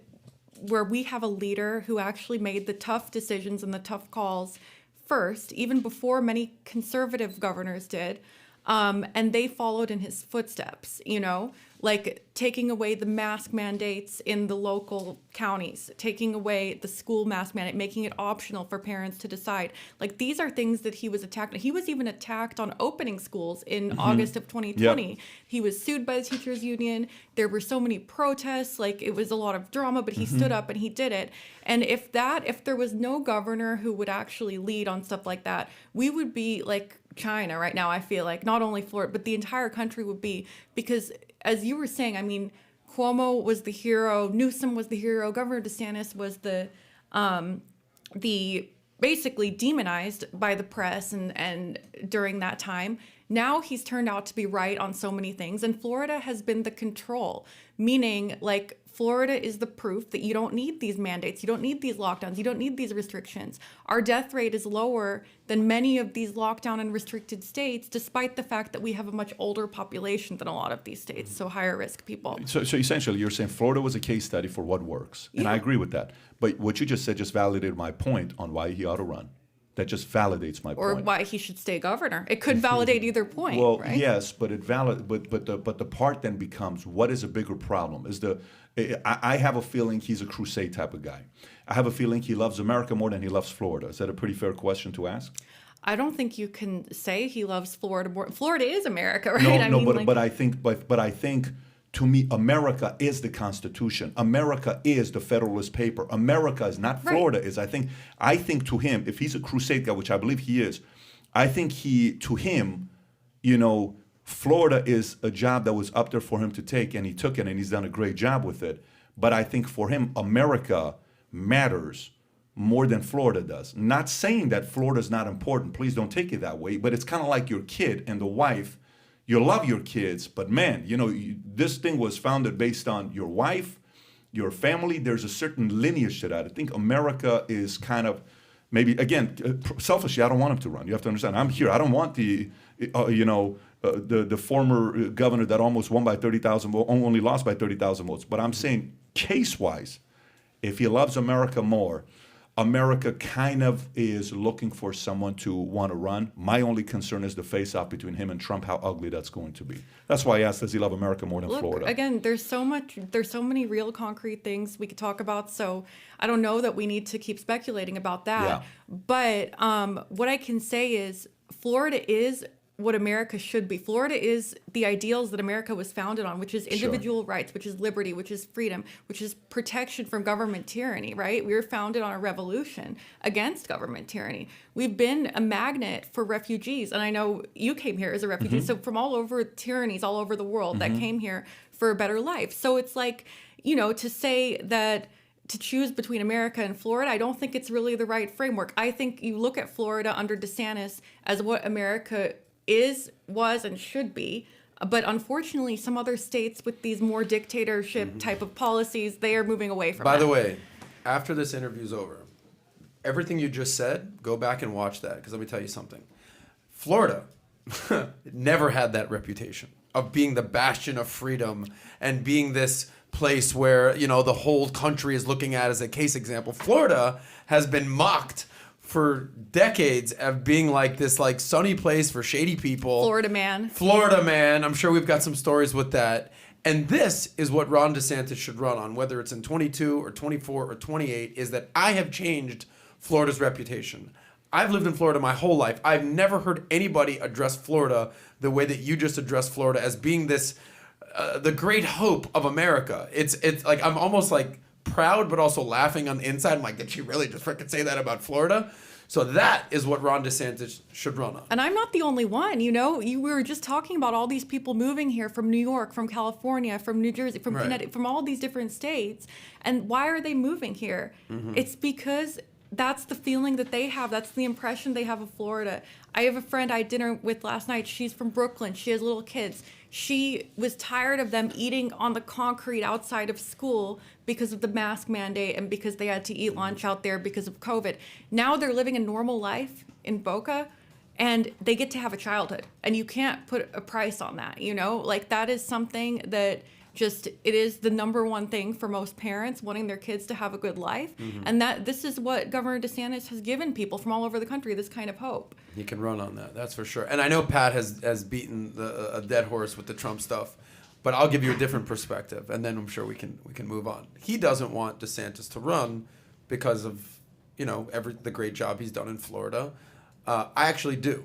where we have a leader who actually made the tough decisions and the tough calls first, even before many conservative governors did. And they followed in his footsteps, you know, like taking away the mask mandates in the local counties, taking away the school mask mandate, making it optional for parents to decide. Like, these are things that he was attacked. He was even attacked on opening schools in August of 2020. Yep. He was sued by the teachers union. There were so many protests, like it was a lot of drama, but he stood up and he did it. And if there was no governor who would actually lead on stuff like that, we would be like China right now. I feel like not only Florida, but the entire country would be, because as you were saying, I mean, Cuomo was the hero, Newsom was the hero, Governor DeSantis was the basically demonized by the press and during that time. Now he's turned out to be right on so many things, and Florida has been the control, meaning like Florida is the proof that you don't need these mandates, you don't need these lockdowns, you don't need these restrictions. Our death rate is lower than many of these lockdown and restricted states, despite the fact that we have a much older population than a lot of these states, so higher risk people. So essentially, you're saying Florida was a case study for what works, and I agree with that. But what you just said just validated my point on why he ought to run. That just validates my point. Or why he should stay governor. It could validate either point. Well, right? yes, but the part then becomes, what is a bigger problem? I have a feeling he's a crusade type of guy. I have a feeling he loves America more than he loves Florida. Is that a pretty fair question to ask? I don't think you can say he loves Florida more. Florida is America, right? But I think to me, America is the Constitution. America is the Federalist Paper. America is not Florida. Is I think to him, if he's a crusade guy, which I believe he is, I think to him, you know, Florida is a job that was up there for him to take, and he took it, and he's done a great job with it. But I think for him, America matters more than Florida does. Not saying that Florida's not important. Please don't take it that way. But it's kind of like your kid and the wife. You love your kids, but man, you know, this thing was founded based on your wife, your family. There's a certain lineage to that. I think America is kind of, maybe, again, selfishly, I don't want him to run. You have to understand, I'm here. I don't want the former governor that almost won by 30,000 votes, only lost by 30,000 votes. But I'm saying, case-wise, if he loves America more, America kind of is looking for someone to want to run. My only concern is the face-off between him and Trump, how ugly that's going to be. That's why I asked, does he love America more than Florida? Again, there's so many real concrete things we could talk about, so I don't know that we need to keep speculating about that. Yeah. But what I can say is Florida is what America should be. Florida is the ideals that America was founded on, which is individual rights, which is liberty, which is freedom, which is protection from government tyranny, right? We were founded on a revolution against government tyranny. We've been a magnet for refugees. And I know you came here as a refugee, so from all over tyrannies all over the world that came here for a better life. So it's like, you know, to say that to choose between America and Florida, I don't think it's really the right framework. I think you look at Florida under DeSantis as what America was, and should be. But unfortunately, some other states with these more dictatorship type of policies, they are moving away from By that. the way, after this interview's over, everything you just said, go back and watch that, because let me tell you something. Florida never had that reputation of being the bastion of freedom and being this place where, you know, the whole country is looking at as a case example. Florida has been mocked for decades of being like this like sunny place for shady people. Florida man. I'm sure we've got some stories with that. And this is what Ron DeSantis should run on, whether it's in 22 or 24 or 28, is that I have changed Florida's reputation. I've lived in Florida my whole life. I've never heard anybody address Florida the way that you just addressed Florida as being this, the great hope of America. It's like I'm almost like proud, but also laughing on the inside. I'm like, did she really just freaking say that about Florida? So that is what Ron DeSantis should run on. And I'm not the only one, you know. We were just talking about all these people moving here from New York, from California, from New Jersey, from Connecticut, from all these different states. And why are they moving here? It's because that's the feeling that they have. That's the impression they have of Florida. I have a friend I had dinner with last night. She's from Brooklyn. She has little kids. She was tired of them eating on the concrete outside of school because of the mask mandate and because they had to eat lunch out there because of COVID. Now they're living a normal life in Boca and they get to have a childhood. And you can't put a price on that, you know? Like that is something that just, it is the number one thing for most parents, wanting their kids to have a good life. And that this is what Governor DeSantis has given people from all over the country, this kind of hope. He can run on that, that's for sure. And I know Pat has beaten a dead horse with the Trump stuff, but I'll give you a different perspective, and then I'm sure we can move on. He doesn't want DeSantis to run because of, you know, the great job he's done in Florida. I actually do,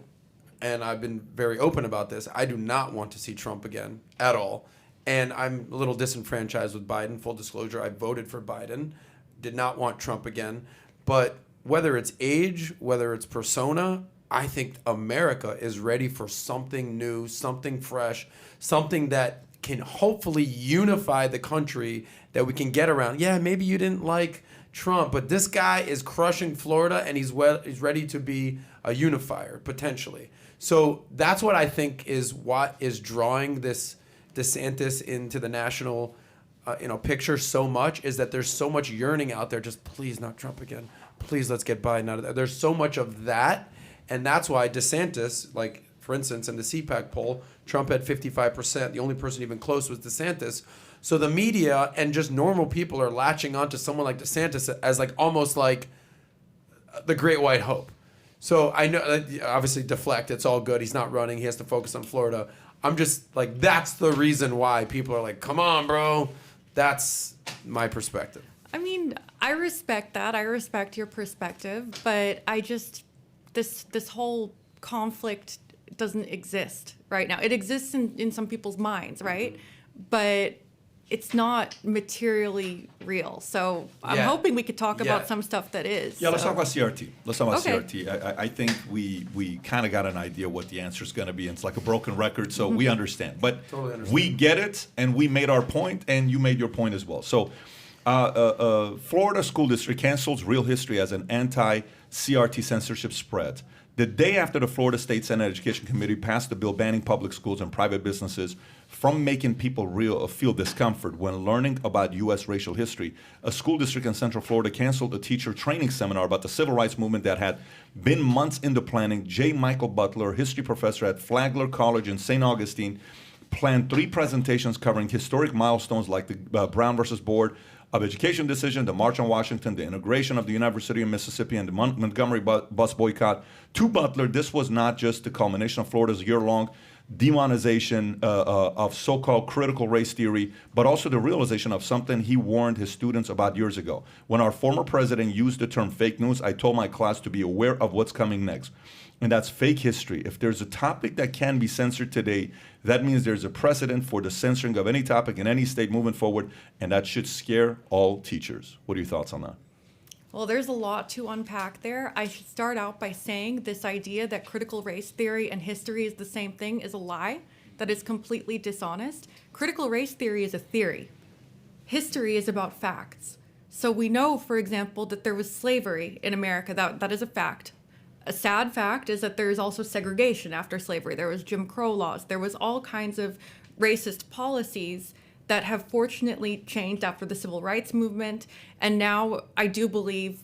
and I've been very open about this. I do not want to see Trump again at all. And I'm a little disenfranchised with Biden. Full disclosure, I voted for Biden. Did not want Trump again. But whether it's age, whether it's persona, I think America is ready for something new, something fresh, something that can hopefully unify the country that we can get around. Yeah, maybe you didn't like Trump, but this guy is crushing Florida and he's ready to be a unifier, potentially. So that's what I think is what is drawing this DeSantis into the national picture so much, is that there's so much yearning out there. Just please not Trump again. Please let's get Biden out of there. There's so much of that. And that's why DeSantis, like for instance, in the CPAC poll, Trump had 55%. The only person even close was DeSantis. So the media and just normal people are latching onto someone like DeSantis as like almost like the great white hope. So I know, obviously deflect, it's all good. He's not running. He has to focus on Florida. I'm just like, that's the reason why people are like, come on, bro. That's my perspective. I mean, I respect that. I respect your perspective, but I just, this whole conflict doesn't exist right now. It exists in some people's minds, right? But it's not materially real. So I'm hoping we could talk about some stuff that is. Yeah, let's talk about CRT. Let's talk about Okay. CRT. I think we kind of got an idea what the answer is going to be. It's like a broken record, so we understand. But Totally understand. we get it, and we made our point, and you made your point as well. So Florida School District cancels real history as an anti-CRT censorship spread. The day after the Florida State Senate Education Committee passed the bill banning public schools and private businesses from making people feel discomfort when learning about U.S. racial history, a school district in Central Florida canceled a teacher training seminar about the civil rights movement that had been months into planning. J. Michael Butler, history professor at Flagler College in St. Augustine, planned 3 presentations covering historic milestones like the Brown versus Board of Education decision, the March on Washington, the integration of the University of Mississippi, and the Montgomery bus boycott. To Butler, this was not just the culmination of Florida's year-long demonization of so-called critical race theory, but also the realization of something he warned his students about years ago. When our former president used the term fake news, I told my class to be aware of what's coming next. And that's fake history. If there's a topic that can be censored today, that means there's a precedent for the censoring of any topic in any state moving forward, and that should scare all teachers. What are your thoughts on that? Well, there's a lot to unpack there. I should start out by saying this idea that critical race theory and history is the same thing is a lie. That is completely dishonest. Critical race theory is a theory. History is about facts. So we know, for example, that there was slavery in America. That is a fact. A sad fact is that there is also segregation after slavery. There was Jim Crow laws. There was all kinds of racist policies that have fortunately changed after the civil rights movement. And now I do believe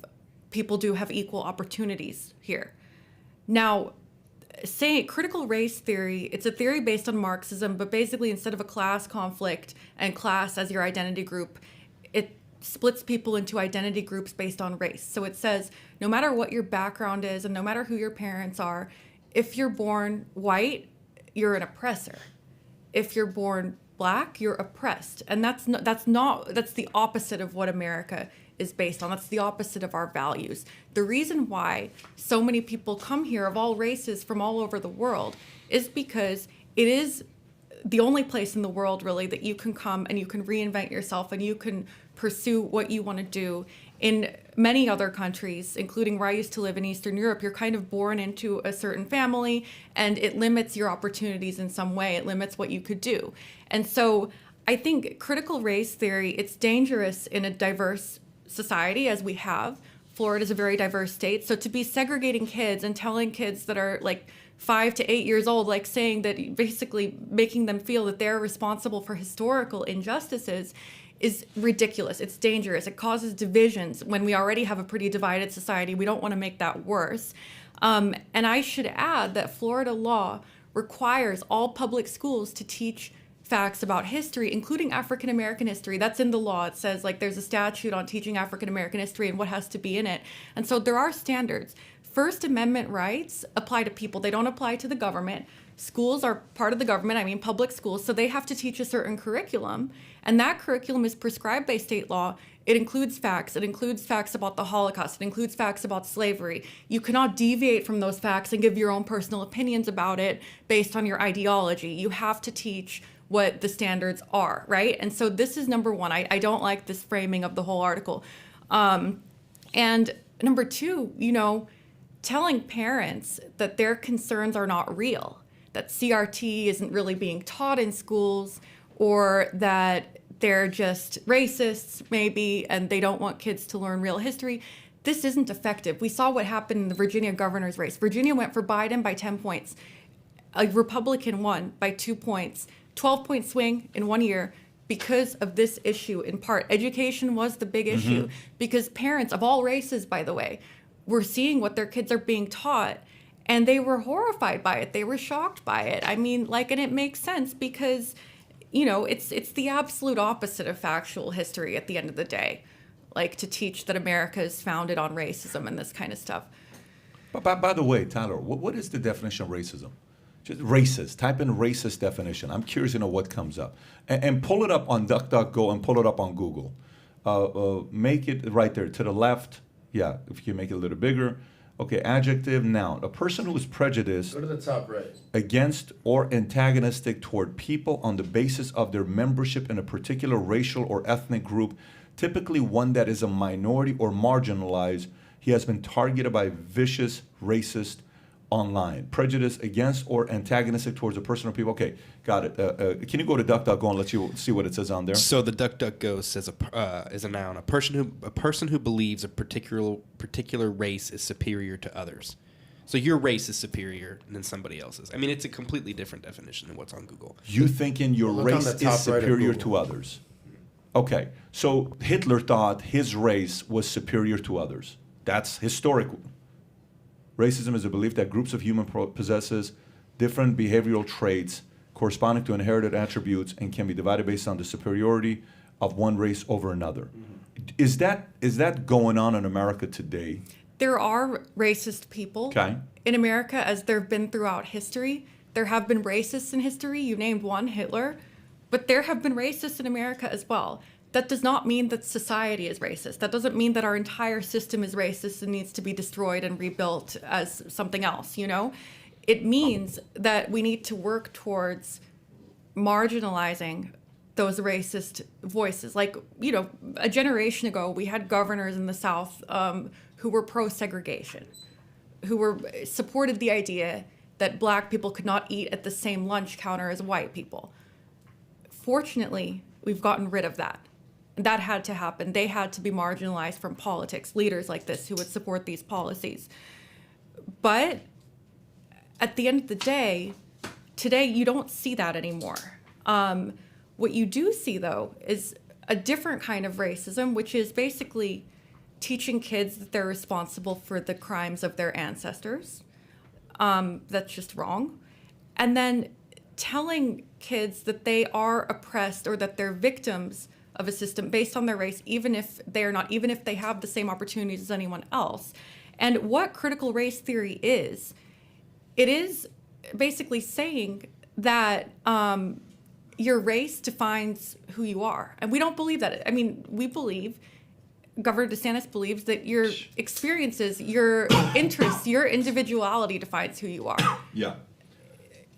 people do have equal opportunities here. Now, saying critical race theory, it's a theory based on Marxism, but basically instead of a class conflict and class as your identity group, it splits people into identity groups based on race. So it says, no matter what your background is and no matter who your parents are, if you're born white, you're an oppressor. If you're born Black, you're oppressed. And that's the opposite of what America is based on. That's the opposite of our values. The reason why so many people come here of all races from all over the world is because it is the only place in the world really that you can come and you can reinvent yourself and you can pursue what you want to do. In many other countries, including where I used to live in Eastern Europe, you're kind of born into a certain family and it limits your opportunities in some way. It limits what you could do. And so I think critical race theory, it's dangerous in a diverse society as we have. Florida is a very diverse state. So to be segregating kids and telling kids that are like 5 to 8 years old, like saying that, basically making them feel that they're responsible for historical injustices, is ridiculous. It's dangerous. It causes divisions when we already have a pretty divided society. We don't want to make that worse. And I should add that Florida law requires all public schools to teach facts about history, including African American history. That's in the law. It says like there's a statute on teaching African American history and what has to be in it. And so there are standards. First Amendment rights apply to people. They don't apply to the government. Schools are part of the government, I mean public schools, so they have to teach a certain curriculum, and that curriculum is prescribed by state law. It includes facts. It includes facts about the Holocaust. It includes facts about slavery. You cannot deviate from those facts and give your own personal opinions about it based on your ideology. You have to teach what the standards are, right? And so this is number one. I don't like this framing of the whole article. And number two, telling parents that their concerns are not real, that CRT isn't really being taught in schools, or that they're just racists maybe and they don't want kids to learn real history. This isn't effective. We saw what happened in the Virginia governor's race. Virginia went for Biden by 10 points. A Republican won by 2 points. 12-point swing in 1 year because of this issue in part. Education was the big issue because parents of all races, by the way, were seeing what their kids are being taught, and they were horrified by it. They were shocked by it. I mean, and it makes sense because, it's the absolute opposite of factual history at the end of the day, like to teach that America is founded on racism and this kind of stuff. But by the way, Tyler, what is the definition of racism? Just racist. Type in racist definition. I'm curious to know what comes up. And pull it up on DuckDuckGo and pull it up on Google. Make it right there to the left. Yeah, if you make it a little bigger. Okay, adjective, noun. A person who is prejudiced Go to the top right. against or antagonistic toward people on the basis of their membership in a particular racial or ethnic group, typically one that is a minority or marginalized. He has been targeted by vicious racist online. Prejudice against or antagonistic towards a person or people. Okay, got it. Can you go to DuckDuckGo and let you see what it says on there? So the DuckDuckGo says is a noun. A person who believes a particular race is superior to others. So your race is superior than somebody else's. I mean, it's a completely different definition than what's on Google. You thinking your Look on race the is top right of superior Google. to others. Okay, so Hitler thought his race was superior to others. That's historical. Racism is a belief that groups of humans possesses different behavioral traits corresponding to inherited attributes and can be divided based on the superiority of one race over another. Is that going on in America today? There are racist people Okay. in America, as there have been throughout history. There have been racists in history. You named one, Hitler. But there have been racists in America as well. That does not mean that society is racist. That doesn't mean that our entire system is racist and needs to be destroyed and rebuilt as something else, It means that we need to work towards marginalizing those racist voices. Like, a generation ago, we had governors in the South who were pro-segregation, who supported the idea that black people could not eat at the same lunch counter as white people. Fortunately, we've gotten rid of that. That had to happen. They had to be marginalized from politics, leaders like this who would support these policies. But at the end of the day, today you don't see that anymore. What you do see, though, is a different kind of racism, which is basically teaching kids that they're responsible for the crimes of their ancestors. That's just wrong. And then telling kids that they are oppressed or that they're victims of a system based on their race, even if they're not, even if they have the same opportunities as anyone else. And what critical race theory is, it is basically saying that your race defines who you are. And we don't believe that. I mean, we believe Governor DeSantis believes that your experiences, your interests, your individuality defines who you are. Yeah.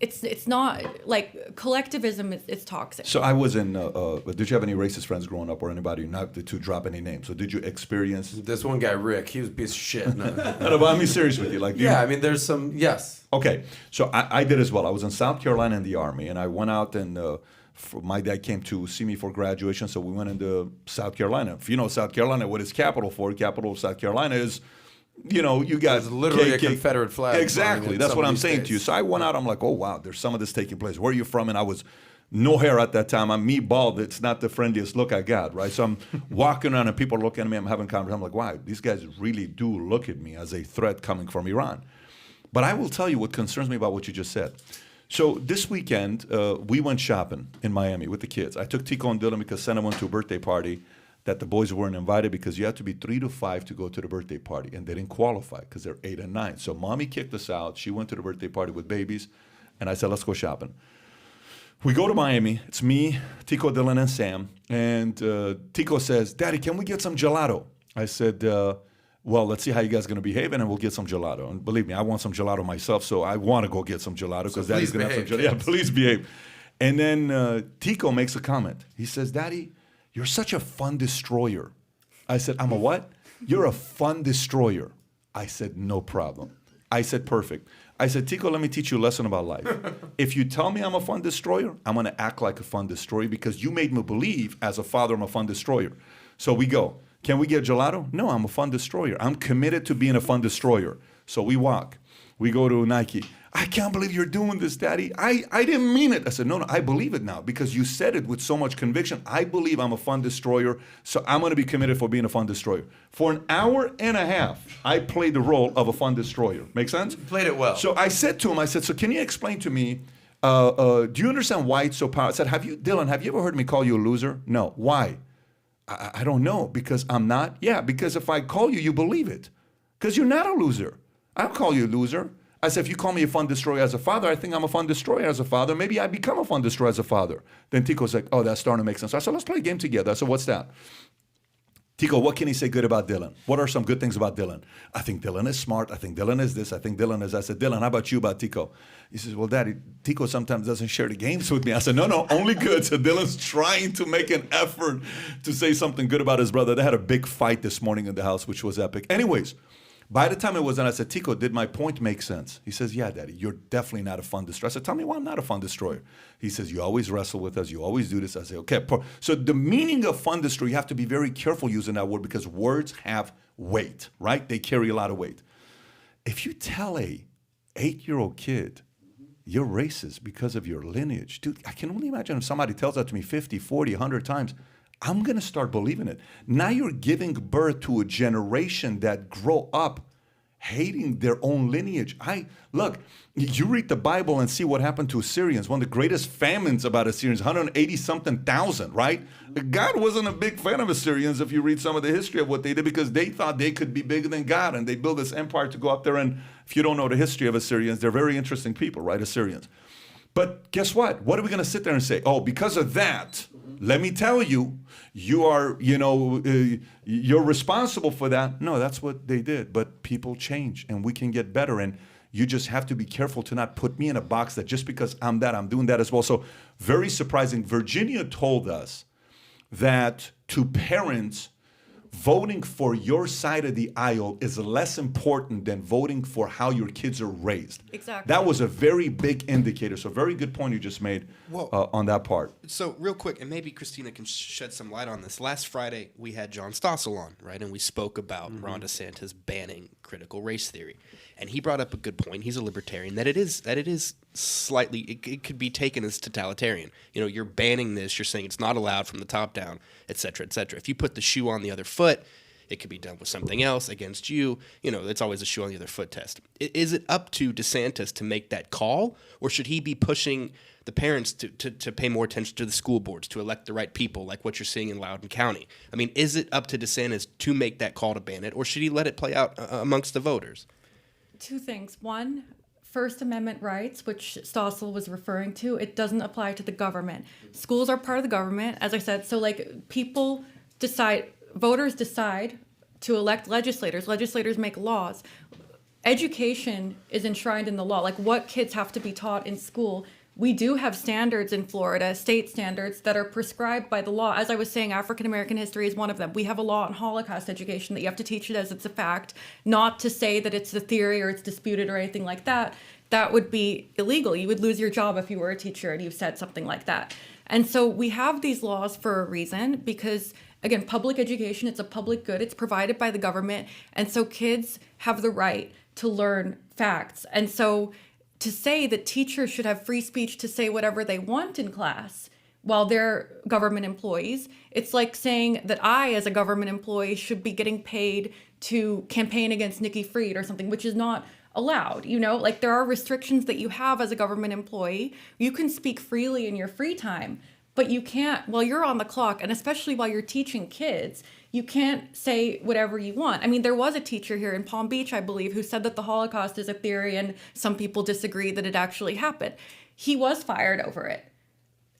It's not like collectivism. It's toxic. So I was in. Did you have any racist friends growing up, or anybody? Not to drop any names. So did you experience? This one guy, Rick, he was a piece of shit. No. No, but I'm serious with you. Like, I mean, there's some. Yes. Okay, so I did as well. I was in South Carolina in the Army, and I went out and my dad came to see me for graduation, so we went into South Carolina. If you know South Carolina, what is capital for? Capital of South Carolina is, you got It's literally a Confederate flag. Exactly, that's what I'm saying to you. So I went out, I'm like, oh wow, there's some of this taking place. Where are you from? And I was no hair at that time. I'm me bald. It's not the friendliest look I got, right? So I'm walking around and people are looking at me. I'm having conversations. I'm like, wow, these guys really do look at me as a threat coming from Iran. But I will tell you what concerns me about what you just said. So this weekend, we went shopping in Miami with the kids. I took Tico and Dylan because Senna went to a birthday party that the boys weren't invited because you have to be 3 to 5 to go to the birthday party, and they didn't qualify because they're 8 and 9. So mommy kicked us out. She went to the birthday party with babies, and I said, let's go shopping. We go to Miami. It's me, Tico, Dylan, and Sam. And Tico says, Daddy, can we get some gelato? I said, well, let's see how you guys are going to behave, and then we'll get some gelato. And believe me, I want some gelato myself, so I want to go get some gelato because Daddy's going to have some gelato. Yeah, please behave. And then Tico makes a comment. He says, Daddy, you're such a fun destroyer. I said, I'm a what? You're a fun destroyer. I said, no problem. I said, perfect. I said, Tico, let me teach you a lesson about life. If you tell me I'm a fun destroyer, I'm going to act like a fun destroyer because you made me believe as a father I'm a fun destroyer. So we go. Can we get gelato? No, I'm a fun destroyer. I'm committed to being a fun destroyer. So we walk. We go to Nike. I can't believe you're doing this, Daddy. I didn't mean it. I said, no, I believe it now because you said it with so much conviction. I believe I'm a fun destroyer, so I'm going to be committed for being a fun destroyer. For an hour and a half, I played the role of a fun destroyer. Make sense? You played it well. So I said to him, so can you explain to me, do you understand why it's so powerful? I said, Dylan, have you ever heard me call you a loser? No. Why? I don't know. Because I'm not? Yeah, because if I call you, you believe it. Because you're not a loser. I don't call you a loser. I said, if you call me a fun destroyer as a father, I think I'm a fun destroyer as a father. Maybe I become a fun destroyer as a father. Then Tico's like, oh, that's starting to make sense. So I said, let's play a game together. I said, what's that? Tico, what can he say good about Dylan? What are some good things about Dylan? I think Dylan is smart. I think Dylan is this. I think Dylan is. I said, Dylan, how about you about Tico? He says, well, Daddy, Tico sometimes doesn't share the games with me. I said, no, only good. So Dylan's trying to make an effort to say something good about his brother. They had a big fight this morning in the house, which was epic. Anyways, by the time it was done, I said, Tico, did my point make sense? He says, yeah, Daddy, you're definitely not a fun destroyer. I said, tell me why I'm not a fun destroyer. He says, you always wrestle with us. You always do this. I say, okay. So the meaning of fun destroyer, you have to be very careful using that word because words have weight, right? They carry a lot of weight. If you tell a 8-year-old kid you're racist because of your lineage, dude, I can only imagine if somebody tells that to me 50, 40, 100 times, I'm going to start believing it. Now you're giving birth to a generation that grow up hating their own lineage. Look, you read the Bible and see what happened to Assyrians. One of the greatest famines about Assyrians, 180-something thousand, right? God wasn't a big fan of Assyrians if you read some of the history of what they did because they thought they could be bigger than God and they built this empire to go up there. And if you don't know the history of Assyrians, they're very interesting people, right? Assyrians. But guess what? What are we going to sit there and say? Oh, because of that, let me tell you, you are, you're responsible for that. No, that's what they did. But people change and we can get better. And you just have to be careful to not put me in a box that just because I'm that, I'm doing that as well. So very surprising. Virginia told us that to parents, voting for your side of the aisle is less important than voting for how your kids are raised. Exactly. That was a very big indicator. So very good point you just made on that part. So real quick, and maybe Cristina can shed some light on this. Last Friday, we had John Stossel on, right? And we spoke about Ron DeSantis banning critical race theory. And he brought up a good point. He's a libertarian, that it is slightly, it could be taken as totalitarian. You're banning this, you're saying it's not allowed from the top down, et cetera, et cetera. If you put the shoe on the other foot, it could be done with something else against you. It's always a shoe on the other foot test. Is it up to DeSantis to make that call, or should he be pushing the parents to pay more attention to the school boards, to elect the right people, like what you're seeing in Loudoun County? I mean, is it up to DeSantis to make that call to ban it, or should he let it play out amongst the voters? Two things. One, First Amendment rights, which Stossel was referring to, it doesn't apply to the government. Schools are part of the government, as I said. So, people decide voters decide to elect legislators. Legislators make laws. Education is enshrined in the law, like what kids have to be taught in school. We do have standards in Florida, state standards that are prescribed by the law. As I was saying, African American history is one of them. We have a law on Holocaust education that you have to teach it as it's a fact, not to say that it's a theory or it's disputed or anything like that. That would be illegal. You would lose your job if you were a teacher and you said something like that. And so we have these laws for a reason because, again, public education, it's a public good. It's provided by the government. And so kids have the right to learn facts. And so to say that teachers should have free speech to say whatever they want in class while they're government employees, it's like saying that I, as a government employee, should be getting paid to campaign against Nikki Fried or something, which is not allowed. Like there are restrictions that you have as a government employee. You can speak freely in your free time, but you can't while you're on the clock, and especially while you're teaching kids, you can't say whatever you want. I mean, there was a teacher here in Palm Beach, I believe, who said that the Holocaust is a theory and some people disagree that it actually happened. He was fired over it.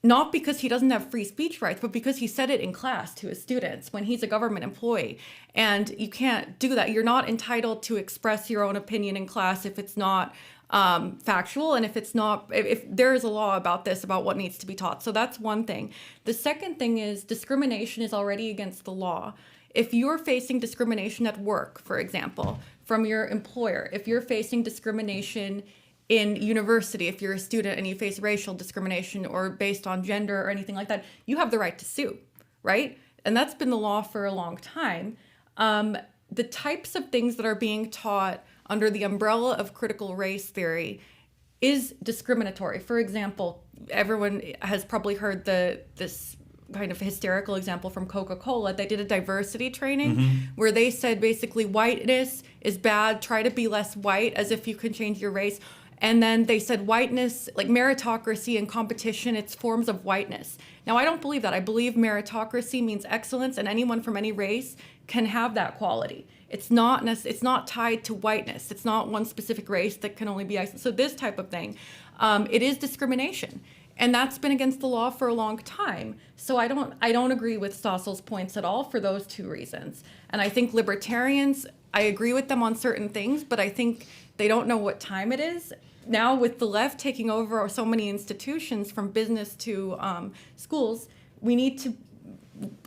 Not because he doesn't have free speech rights, but because he said it in class to his students when he's a government employee. And you can't do that. You're not entitled to express your own opinion in class if it's not factual and if there is a law about this, about what needs to be taught. So that's one thing. The second thing is discrimination is already against the law. If you're facing discrimination at work, for example, from your employer, if you're facing discrimination in university, if you're a student and you face racial discrimination or based on gender or anything like that, you have the right to sue, right? And that's been the law for a long time. The types of things that are being taught under the umbrella of critical race theory is discriminatory. For example, everyone has probably heard this kind of hysterical example from Coca-Cola. They did a diversity training where they said basically whiteness is bad, try to be less white as if you can change your race. And then they said whiteness, like meritocracy and competition, it's forms of whiteness. Now, I don't believe that. I believe meritocracy means excellence and anyone from any race can have that quality. It's not tied to whiteness. It's not one specific race that can only be excellent. So this type of thing, it is discrimination. And that's been against the law for a long time. So I don't agree with Stossel's points at all for those two reasons. And I think libertarians, I agree with them on certain things, but I think they don't know what time it is. Now with the left taking over so many institutions from business to schools,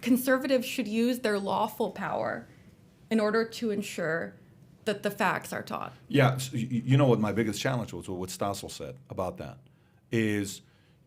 conservatives should use their lawful power in order to ensure that the facts are taught. Yeah, so you know what my biggest challenge was, what Stossel said about that, is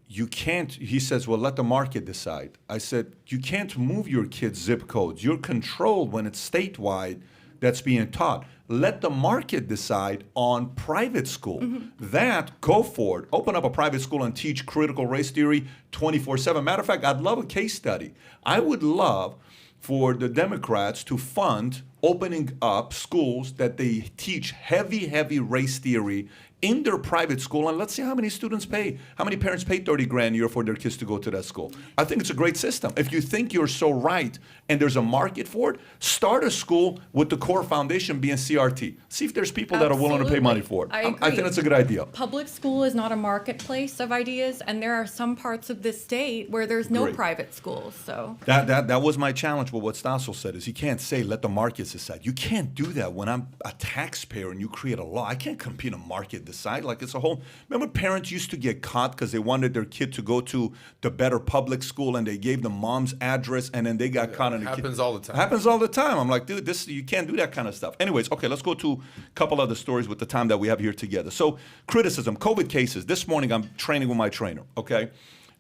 you can't, he says, well, let the market decide. I said, you can't move your kids' zip codes. You're controlled when it's statewide that's being taught. Let the market decide on private school. That, go for it. Open up a private school and teach critical race theory 24/7. Matter of fact, I'd love a case study. I would love for the Democrats to fund opening up schools that they teach heavy race theory in their private school, and let's see how many students pay, how many parents pay $30,000 a year for their kids to go to that school. I think it's a great system. If you think you're so right and there's a market for it, start a school with the core foundation being CRT. See if there's people that are willing to pay money for it. I think that's a good idea. Public school is not a marketplace of ideas, and there are some parts of this state where there's no private schools. So that was my challenge with what Stossel said, is he can't say let the markets decide. You can't do that when I'm a taxpayer and you create a law. I can't compete in a market decide. Like, it's a whole, remember parents used to get caught because they wanted their kid to go to the better public school and they gave the mom's address and then they got caught. It happens all the time. Happens all the time. I'm like, dude, you can't do that kind of stuff. Anyways, okay, let's go to a couple other stories with the time that we have here together. So criticism, COVID cases. This morning I'm training with my trainer, okay?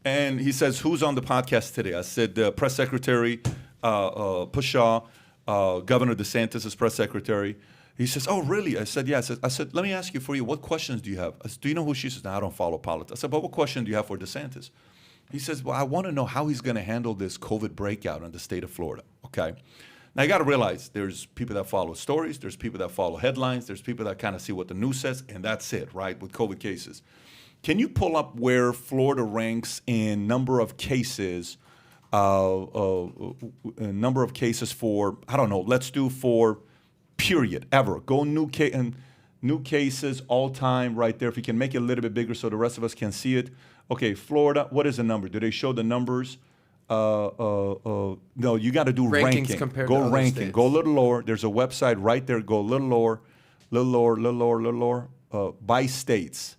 And he says, who's on the podcast today? I said, Press Secretary Pushaw, Governor DeSantis' press secretary. He says, oh, really? I said, yeah. I said, let me ask you, what questions do you have? I said, do you know who she is? No, I don't follow politics. I said, but what question do you have for DeSantis? He says, well, I want to know how he's going to handle this COVID breakout in the state of Florida, okay? Now, you got to realize there's people that follow stories, there's people that follow headlines, there's people that kind of see what the news says, and that's it, right, with COVID cases. Can you pull up where Florida ranks in number of cases, for, I don't know, let's do for period, ever. Go new cases all time right there. If you can make it a little bit bigger so the rest of us can see it. Okay, Florida, what is the number? Do they show the numbers No, you got to do Rankings ranking. compared Go to other ranking. states. Go a little lower. There's a website right there. Go a little lower, little lower, little lower, little lower. By states.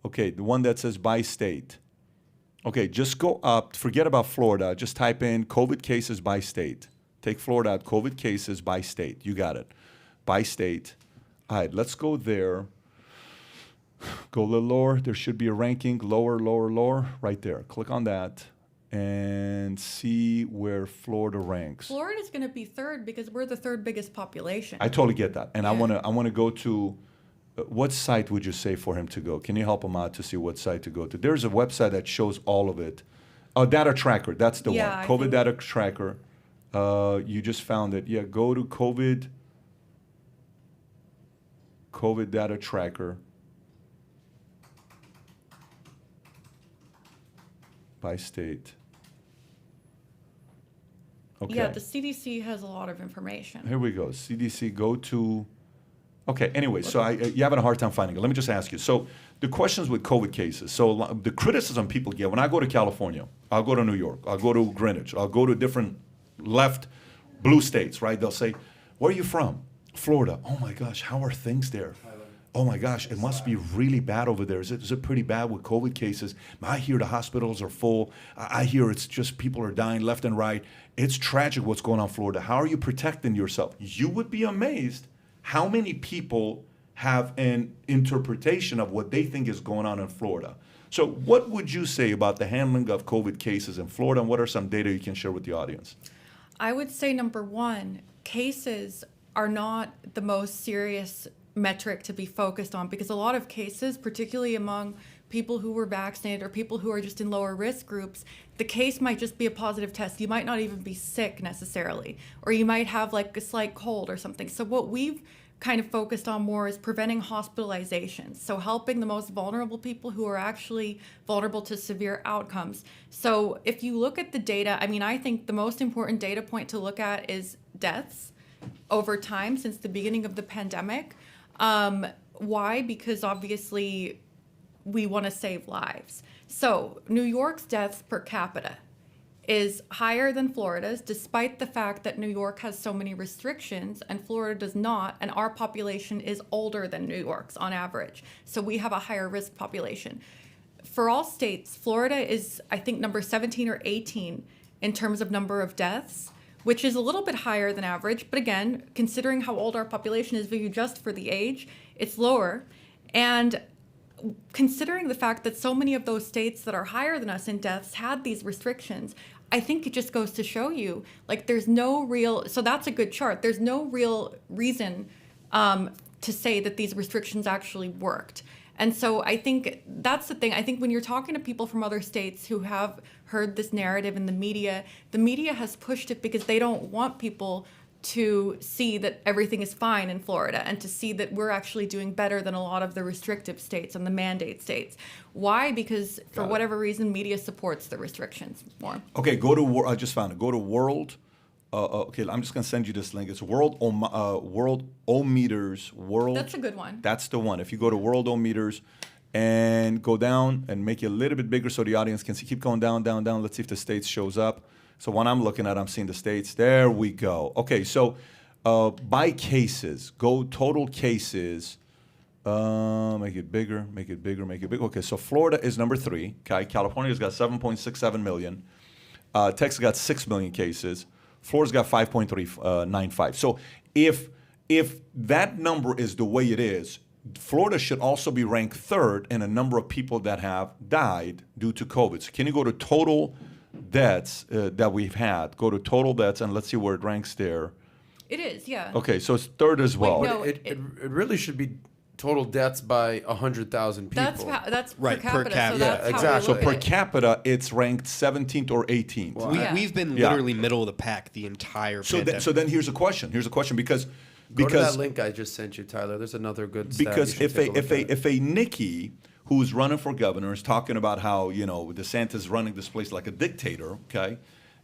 Okay, the one that says by state. Okay, just go up. Forget about Florida. Just type in COVID cases by state. Take Florida out. COVID cases by state. You got it. By state. All right, let's go there. Go a little lower. There should be a ranking. Lower, lower, lower. Right there. Click on that and see where Florida ranks. Florida's going to be third because we're the third biggest population. I totally get that. And I Yeah. want to go to what site would you say for him to go? Can you help him out to see what site to go to? There's a website that shows all of it. Oh, Data Tracker. That's the Yeah, one. I COVID think- Data Tracker. You just found it. Yeah, go to COVID Data Tracker. By state. Okay. Yeah, the CDC has a lot of information. Here we go. CDC, go to. Okay, anyway, so you're having a hard time finding it. Let me just ask you. So the questions with COVID cases. So the criticism people get when I go to California, I'll go to New York, I'll go to Greenwich, I'll go to different left blue states, right? They'll say, where are you from? Florida. Oh my gosh, how are things there? Oh my gosh, it must be really bad over there. Is it pretty bad with COVID cases? I hear the hospitals are full. I hear it's just people are dying left and right. It's tragic what's going on in Florida. How are you protecting yourself? You would be amazed how many people have an interpretation of what they think is going on in Florida. So what would you say about the handling of COVID cases in Florida, and what are some data you can share with the audience? I would say number one, cases are not the most serious metric to be focused on because a lot of cases, particularly among people who were vaccinated or people who are just in lower risk groups, the case might just be a positive test. You might not even be sick necessarily, or you might have like a slight cold or something. So what we've kind of focused on more is preventing hospitalizations. So helping the most vulnerable people who are actually vulnerable to severe outcomes. So if you look at the data, I mean, I think the most important data point to look at is deaths over time since the beginning of the pandemic. Why? Because obviously we want to save lives. So New York's deaths per capita is higher than Florida's, despite the fact that New York has so many restrictions and Florida does not, and our population is older than New York's on average. So we have a higher risk population. For all states, Florida is, I think, number 17 or 18 in terms of number of deaths, which is a little bit higher than average. But again, considering how old our population is, if you adjust for the age, it's lower. And considering the fact that so many of those states that are higher than us in deaths had these restrictions, I think it just goes to show you, like, there's no real, so that's a good chart. There's no real reason to say that these restrictions actually worked. And so I think that's the thing. I think when you're talking to people from other states who have heard this narrative in the media has pushed it because they don't want people to see that everything is fine in Florida and to see that we're actually doing better than a lot of the restrictive states and the mandate states. Why? Because for whatever reason, media supports the restrictions more. Okay, go to, I just found it. Go to World, okay, I'm just going to send you this link. It's World O-Meters. That's a good one. That's the one. If you go to World O-Meters and go down and make it a little bit bigger so the audience can see, keep going down, down, down. Let's see if the states shows up. So when I'm looking at, I'm seeing the states. There we go. Okay, so by cases, go total cases. Make it bigger, make it bigger, make it bigger. Okay, so Florida is number 3. Okay, California's got 7.67 million. Texas got 6 million cases. Florida's got 5.395. So if that number is the way it is, Florida should also be ranked 3rd in a number of people that have died due to COVID. So can you go to total deaths that we've had? Go to total deaths and let's see where it ranks there. It is, yeah. Okay, so it's 3rd as well. Wait, no, It really should be total deaths by 100,000 people. That's Right, per per capita. capita. So that's Yeah, how we exactly. So look per at it. capita, it's ranked 17th or 18th. Wow. Yeah. We've been Yeah. literally middle of the pack the entire pandemic. So then here's a question. Here's a question because Go to that link I just sent you, Tyler. There's another good stat because you should take a look at. if a Nikki who's running for governor is talking about how DeSantis is running this place like a dictator, okay,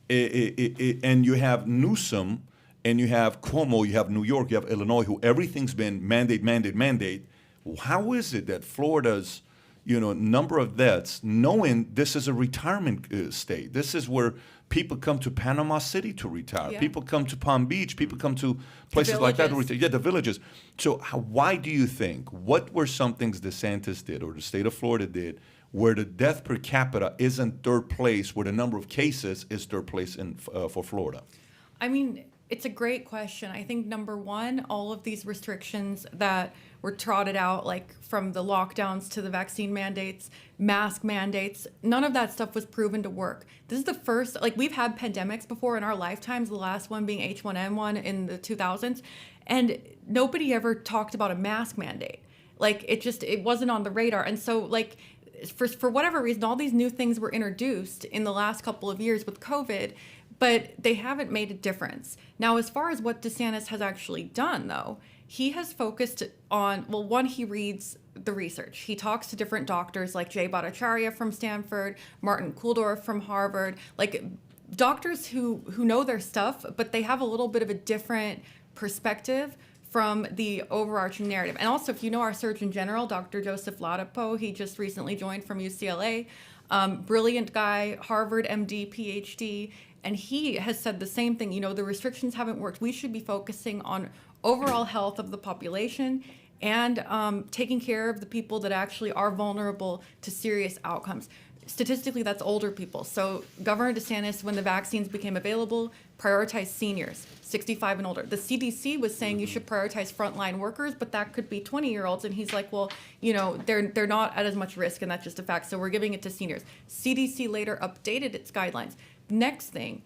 and you have Newsom and you have Cuomo, you have New York, you have Illinois, who everything's been mandate. How is it that Florida's number of deaths, knowing this is a retirement state. This is where people come to Panama City to retire. Yeah. People come to Palm Beach. People come to places like that to retire. Yeah, the villages. So why do you think, what were some things DeSantis did or the state of Florida did where the death per capita isn't third place, where the number of cases is third place for Florida? I mean, it's a great question. I think number one, all of these restrictions that were trotted out, like from the lockdowns to the vaccine mandates, mask mandates, none of that stuff was proven to work. This is the first, like we've had pandemics before in our lifetimes, the last one being H1N1 in the 2000s, and nobody ever talked about a mask mandate. Like it wasn't on the radar. And so like, for whatever reason, all these new things were introduced in the last couple of years with COVID, but they haven't made a difference. Now, as far as what DeSantis has actually done, though, he has focused on, well, one, he reads the research. He talks to different doctors like Jay Bhattacharya from Stanford, Martin Kulldorff from Harvard, like doctors who know their stuff, but they have a little bit of a different perspective from the overarching narrative. And also, if you know our Surgeon General, Dr. Joseph Ladapo, he just recently joined from UCLA, brilliant guy, Harvard, MD, PhD, and he has said the same thing. The restrictions haven't worked. We should be focusing on overall health of the population and taking care of the people that actually are vulnerable to serious outcomes. Statistically, that's older people. So Governor DeSantis, when the vaccines became available, prioritized seniors, 65 and older. The CDC was saying you should prioritize frontline workers, but that could be 20-year-olds. And he's like, well, they're not at as much risk, and that's just a fact. So we're giving it to seniors. CDC later updated its guidelines. Next thing,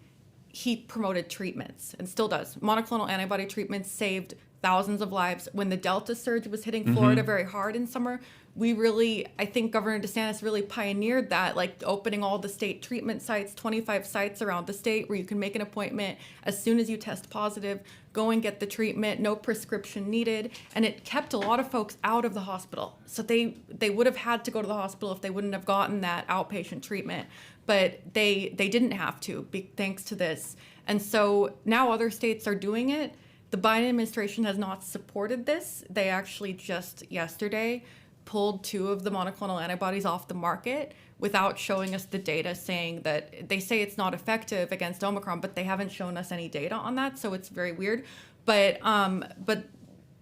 he promoted treatments and still does. Monoclonal antibody treatments saved thousands of lives. When the Delta surge was hitting Florida very hard in summer, I think Governor DeSantis really pioneered that, like opening all the state treatment sites, 25 sites around the state where you can make an appointment as soon as you test positive, go and get the treatment, no prescription needed. And it kept a lot of folks out of the hospital. So they would have had to go to the hospital if they wouldn't have gotten that outpatient treatment. But they didn't have to, thanks to this. And so now other states are doing it. The Biden administration has not supported this. They actually just yesterday pulled 2 of the monoclonal antibodies off the market without showing us the data, saying that they say it's not effective against Omicron, but they haven't shown us any data on that. So it's very weird. But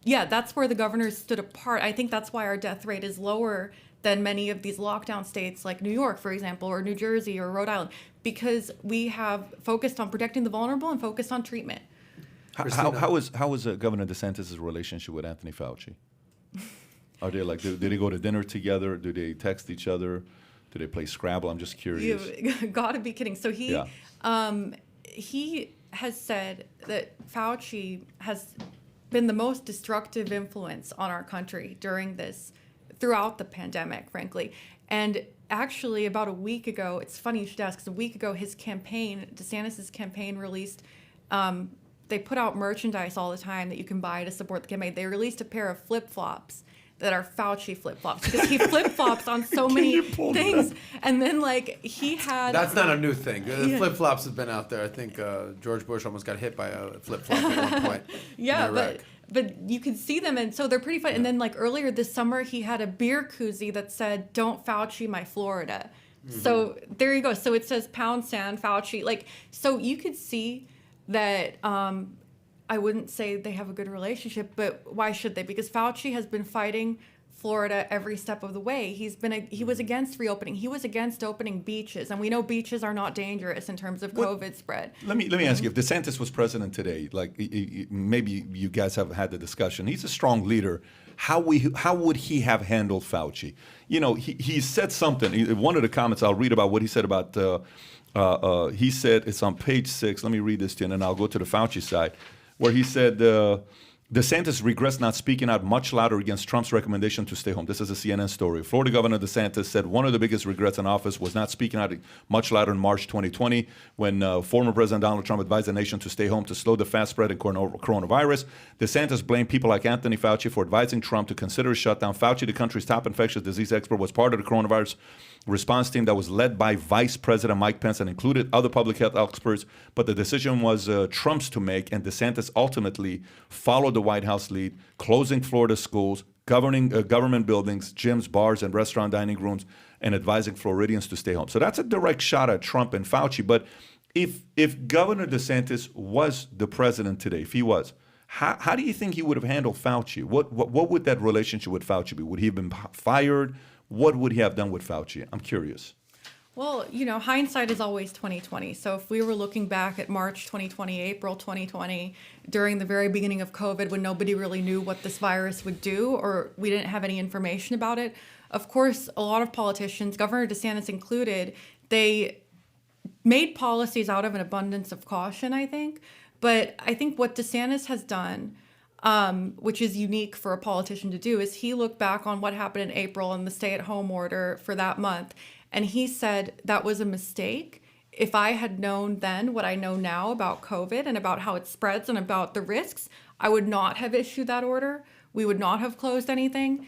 yeah, that's where the governors stood apart. I think that's why our death rate is lower than many of these lockdown states like New York, for example, or New Jersey or Rhode Island, because we have focused on protecting the vulnerable and focused on treatment. How is Governor DeSantis' relationship with Anthony Fauci? Are they like, do they go to dinner together? Do they text each other? Do they play Scrabble? I'm just curious. You've got to be kidding. So he has said that Fauci has been the most destructive influence on our country throughout the pandemic, frankly. And actually, about a week ago, it's funny you should ask, because a week ago, DeSantis' campaign released, they put out merchandise all the time that you can buy to support the campaign. They released a pair of flip-flops that are Fauci flip-flops, because he flip-flops on so many things. And then, he had... That's not a new thing. The flip-flops have been out there. I think George Bush almost got hit by a flip-flop at one point. Yeah, but you can see them, and so they're pretty fun. Yeah. And then, earlier this summer, he had a beer koozie that said, "Don't Fauci my Florida." Mm-hmm. So there you go. So it says "Pound Sand Fauci." So you could see that... I wouldn't say they have a good relationship, but why should they? Because Fauci has been fighting Florida every step of the way. He was against reopening. He was against opening beaches, and we know beaches are not dangerous in terms of COVID spread. Let me ask you: if DeSantis was president today, maybe you guys have had the discussion. He's a strong leader. How would he have handled Fauci? He said something. One of the comments I'll read about what he said about. He said it's on page 6. Let me read this to you, and then I'll go to the Fauci side. Where he said, DeSantis regrets not speaking out much louder against Trump's recommendation to stay home. This is a CNN story. Florida Governor DeSantis said one of the biggest regrets in office was not speaking out much louder in March 2020 when former President Donald Trump advised the nation to stay home to slow the fast spread of coronavirus. DeSantis blamed people like Anthony Fauci for advising Trump to consider a shutdown. Fauci, the country's top infectious disease expert, was part of the coronavirus response team that was led by Vice President Mike Pence and included other public health experts, but the decision was Trump's to make, and DeSantis ultimately followed the White House lead, closing Florida schools, governing government buildings, gyms, bars, and restaurant dining rooms, and advising Floridians to stay home. So that's a direct shot at Trump and Fauci. But if Governor DeSantis was the president today, if he was, how do you think he would have handled Fauci? What would that relationship with Fauci be? Would he have been fired? What would he have done with Fauci? I'm curious. Well, you know, hindsight is always 2020. So if we were looking back at March 2020, April 2020, during the very beginning of COVID, when nobody really knew what this virus would do, or we didn't have any information about it, of course, a lot of politicians, Governor DeSantis included, they made policies out of an abundance of caution, I think. But I think what DeSantis has done, which is unique for a politician to do, is he looked back on what happened in April and the stay-at-home order for that month. And he said that was a mistake. If I had known then what I know now about COVID and about how it spreads and about the risks, I would not have issued that order. We would not have closed anything.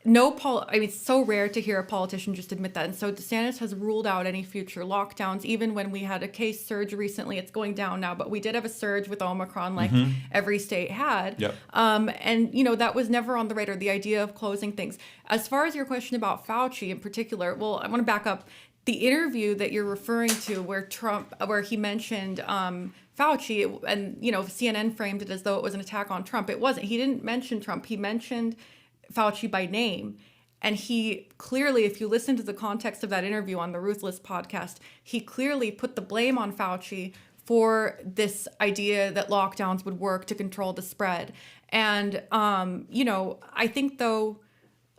It's so rare to hear a politician just admit that. And so DeSantis has ruled out any future lockdowns. Even when we had a case surge recently, it's going down now, but we did have a surge with Omicron like every state had. Yep. And, you know, that was never on the radar, the idea of closing things. As far as your question about Fauci in particular, well, I want to back up. The interview that you're referring to where he mentioned Fauci, and, you know, CNN framed it as though it was an attack on Trump. It wasn't. He didn't mention Trump. He mentioned Fauci by name. And he clearly, if you listen to the context of that interview on the Ruthless podcast, he clearly put the blame on Fauci for this idea that lockdowns would work to control the spread. And, you know, I think though,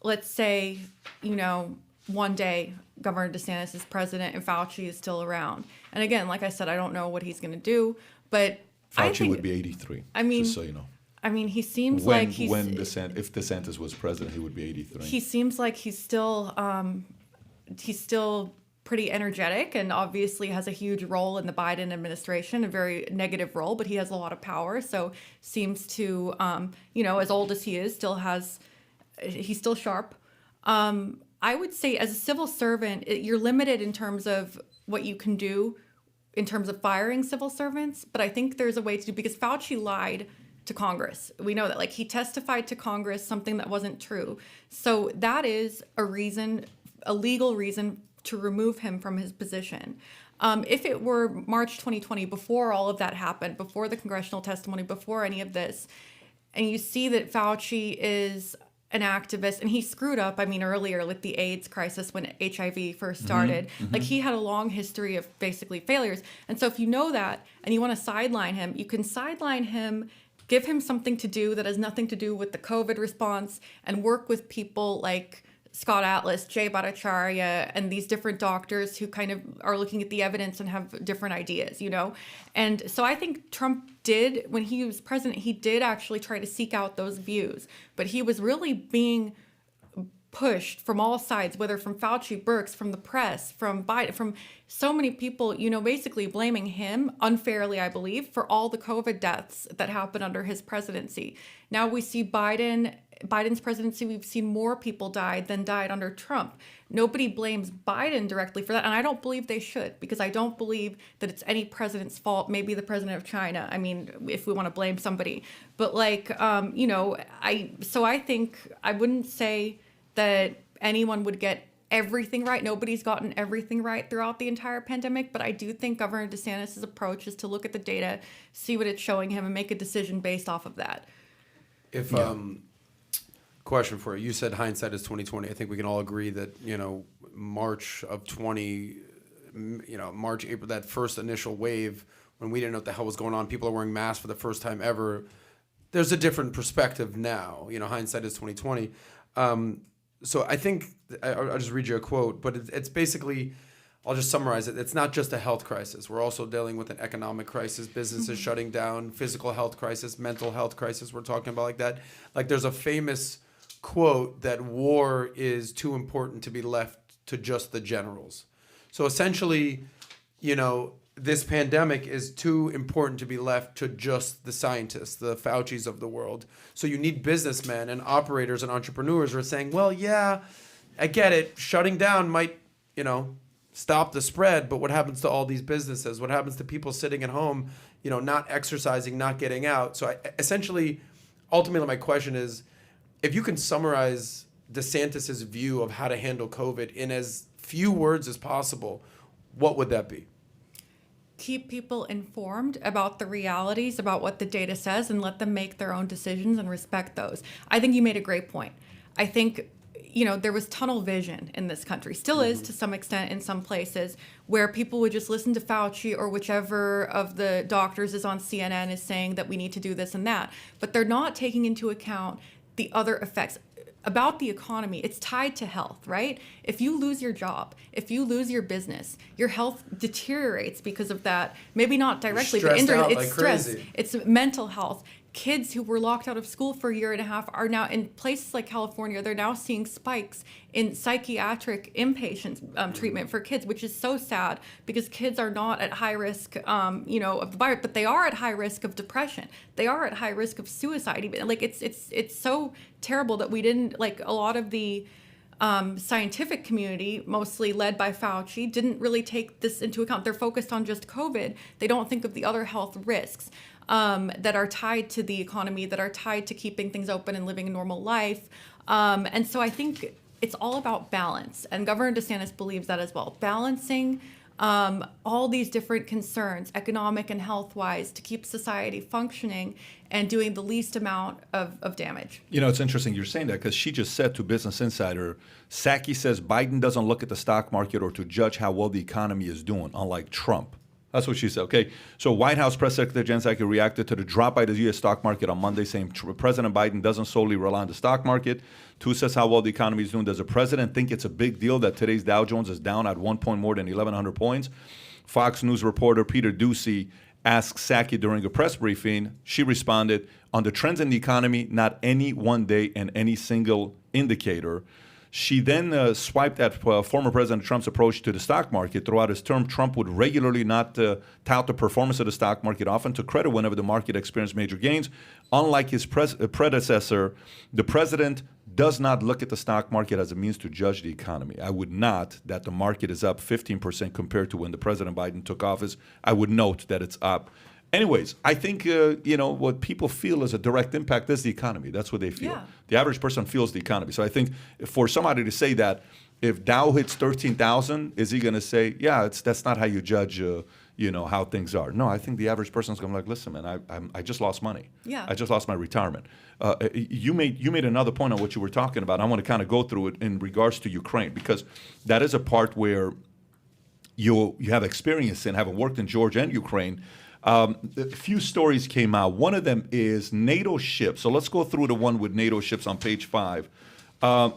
let's say, you know, one day Governor DeSantis is president and Fauci is still around. And again, like I said, I don't know what he's going to do, but Fauci would be 83, just so you know. I mean, he seems like he's... If DeSantis was president, he would be 83. He seems like he's still pretty energetic and obviously has a huge role in the Biden administration, a very negative role, but he has a lot of power. So seems to, you know, as old as he is, he's still sharp. I would say as a civil servant, you're limited in terms of what you can do in terms of firing civil servants. But I think there's a way to do, because Fauci lied to Congress. We know that, like, he testified to Congress something that wasn't true. So that is a legal reason to remove him from his position. If it were March 2020, before all of that happened, before the congressional testimony, before any of this, and you see that Fauci is an activist, and he screwed up, I mean, earlier with the AIDS crisis when HIV first started. Like, he had a long history of basically failures. And so if you know that and you want to sideline him, you can sideline him, give him something to do that has nothing to do with the COVID response, and work with people like Scott Atlas, Jay Bhattacharya, and these different doctors who kind of are looking at the evidence and have different ideas, you know? And so I think Trump did, when he was president, he did actually try to seek out those views, but he was really being pushed from all sides, whether from Fauci, Birx, from the press, from Biden, from so many people, you know, basically blaming him unfairly, I believe, for all the COVID deaths that happened under his presidency. Now we see Biden's presidency, we've seen more people die than died under Trump. Nobody blames Biden directly for that, and I don't believe they should, because I don't believe that it's any president's fault. Maybe the president of China, I mean, if we want to blame somebody. But like, you know, I think I wouldn't say that anyone would get everything right. Nobody's gotten everything right throughout the entire pandemic, but I do think Governor DeSantis' approach is to look at the data, see what it's showing him, and make a decision based off of that. Question for you. You said hindsight is 2020. I think we can all agree that, you know, March of 20, you know, March, April, that first initial wave when we didn't know what the hell was going on, people are wearing masks for the first time ever. There's a different perspective now. You know, hindsight is 2020. So I think I'll just read you a quote, but it's basically, I'll just summarize it. It's not just a health crisis. We're also dealing with an economic crisis, businesses shutting down, physical health crisis, mental health crisis. We're talking about like that. Like, there's a famous quote that war is too important to be left to just the generals. So essentially, you know, this pandemic is too important to be left to just the scientists, the Faucis of the world. So you need businessmen and operators and entrepreneurs who are saying, well, yeah, I get it. Shutting down might, you know, stop the spread, but what happens to all these businesses? What happens to people sitting at home, you know, not exercising, not getting out? So essentially, ultimately, my question is, if you can summarize DeSantis's view of how to handle COVID in as few words as possible, what would that be? Keep people informed about the realities, about what the data says, and let them make their own decisions and respect those. I think you made a great point. I think, there was tunnel vision in this country, still is to some extent in some places, where people would just listen to Fauci or whichever of the doctors is on CNN is saying that we need to do this and that. But they're not taking into account the other effects. About the economy, it's tied to health, right? If you lose your job, if you lose your business, your health deteriorates because of that. Maybe not directly, but indirectly. It's stress. Crazy. It's mental health. Kids who were locked out of school for a year and a half are now in places like California. They're now seeing spikes in psychiatric inpatient treatment for kids, which is so sad because kids are not at high risk, of the virus, but they are at high risk of depression. They are at high risk of suicide. Even it's so terrible that we didn't, like, a lot of the scientific community, mostly led by Fauci, didn't really take this into account. They're focused on just COVID. They don't think of the other health risks that are tied to the economy, that are tied to keeping things open and living a normal life. And so I think it's all about balance. And Governor DeSantis believes that as well. Balancing all these different concerns, economic and health-wise, to keep society functioning and doing the least amount of damage. It's interesting you're saying that because she just said to Business Insider, Psaki says Biden doesn't look at the stock market or to judge how well the economy is doing, unlike Trump. That's what she said. Okay, so White House Press Secretary Jen Psaki reacted to the drop by the U.S. stock market on Monday, saying President Biden doesn't solely rely on the stock market to assess how well the economy is doing. Does the president think it's a big deal that today's Dow Jones is down at 1 point more than 1,100 points? Fox News reporter Peter Doocy asked Psaki during a press briefing. She responded, on the trends in the economy, not any one day and any single indicator. She then swiped at former President Trump's approach to the stock market. Throughout his term, Trump would regularly not tout the performance of the stock market, often to credit whenever the market experienced major gains. Unlike his predecessor, the president does not look at the stock market as a means to judge the economy. I would not that the market is up 15% compared to when the President Biden took office. I would note that it's up. Anyways, I think, what people feel is a direct impact is the economy. That's what they feel. Yeah. The average person feels the economy. So I think for somebody to say that, if Dow hits 13,000, is he going to say, yeah, that's not how you judge, how things are? No, I think the average person is going to be like, listen, man, I just lost money. Yeah. I just lost my retirement. You made another point on what you were talking about. I want to kind of go through it in regards to Ukraine, because that is a part where you have experience in, having worked in Georgia and Ukraine. A few stories came out. One of them is NATO ships. So let's go through the one with NATO ships on page 5.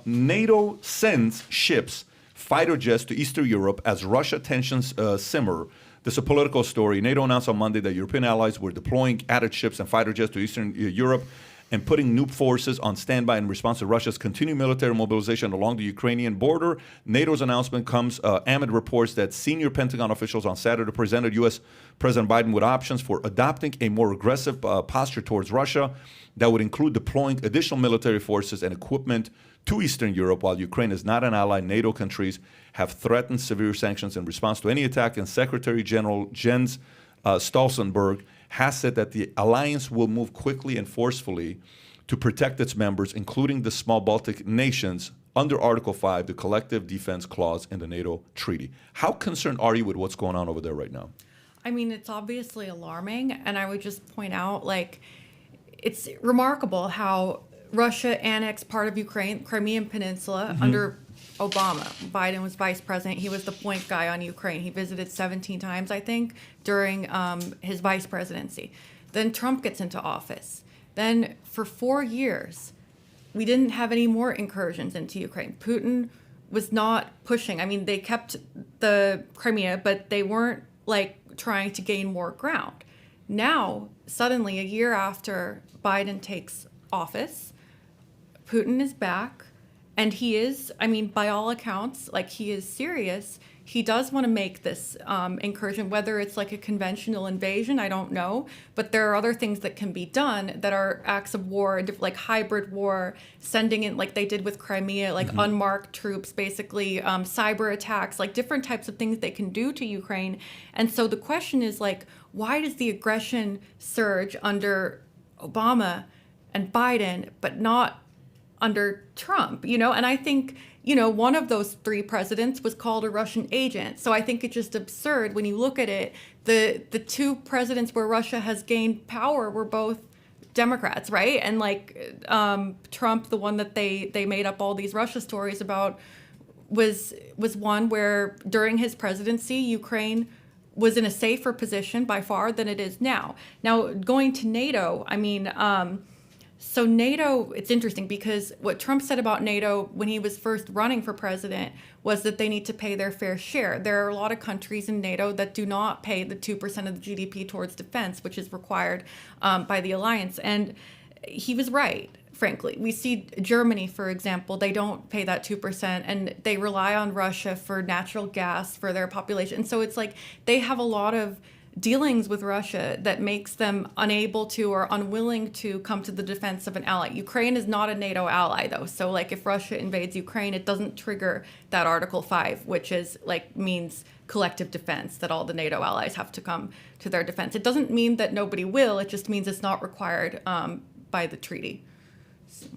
NATO sends ships, fighter jets to Eastern Europe as Russia tensions simmer. This is a political story. NATO announced on Monday that European allies were deploying added ships and fighter jets to Eastern Europe and putting new forces on standby in response to Russia's continued military mobilization along the Ukrainian border. NATO's announcement comes amid reports that senior Pentagon officials on Saturday presented U.S. President Biden with options for adopting a more aggressive posture towards Russia that would include deploying additional military forces and equipment to Eastern Europe. While Ukraine is not an ally, NATO countries have threatened severe sanctions in response to any attack, and Secretary General Jens Stoltenberg has said that the alliance will move quickly and forcefully to protect its members, including the small Baltic nations, under Article 5, the Collective Defense Clause in the NATO Treaty. How concerned are you with what's going on over there right now? I mean, it's obviously alarming, and I would just point out, it's remarkable how Russia annexed part of Ukraine, Crimean Peninsula, under Obama. Biden was vice president. He was the point guy on Ukraine. He visited 17 times, I think, during his vice presidency. Then Trump gets into office. Then for 4 years, we didn't have any more incursions into Ukraine. Putin was not pushing. I mean, they kept the Crimea, but they weren't trying to gain more ground. Now, suddenly, a year after Biden takes office, Putin is back. And he is, by all accounts, he is serious. He does want to make this incursion, whether it's a conventional invasion, I don't know. But there are other things that can be done that are acts of war, like hybrid war, sending in, like they did with Crimea, unmarked troops, basically cyber attacks, different types of things they can do to Ukraine. And so the question is, why does the aggression surge under Obama and Biden, but not under Trump, and I think, one of those three presidents was called a Russian agent. So I think it's just absurd when you look at it. The two presidents where Russia has gained power were both Democrats, right? And Trump, the one that they made up all these Russia stories about, was one where during his presidency, Ukraine was in a safer position by far than it is now. Now, going to NATO, so NATO, it's interesting because what Trump said about NATO when he was first running for president was that they need to pay their fair share. There are a lot of countries in NATO that do not pay the 2% of the GDP towards defense, which is required by the alliance. And he was right, frankly. We see Germany, for example, they don't pay that 2%, and they rely on Russia for natural gas for their population. And so it's like they have a lot of dealings with Russia that makes them unable to or unwilling to come to the defense of an ally. Ukraine is not a NATO ally, though. So if Russia invades Ukraine, it doesn't trigger that Article 5, which is means collective defense, that all the NATO allies have to come to their defense. It doesn't mean that nobody will. It just means it's not required by the treaty. So.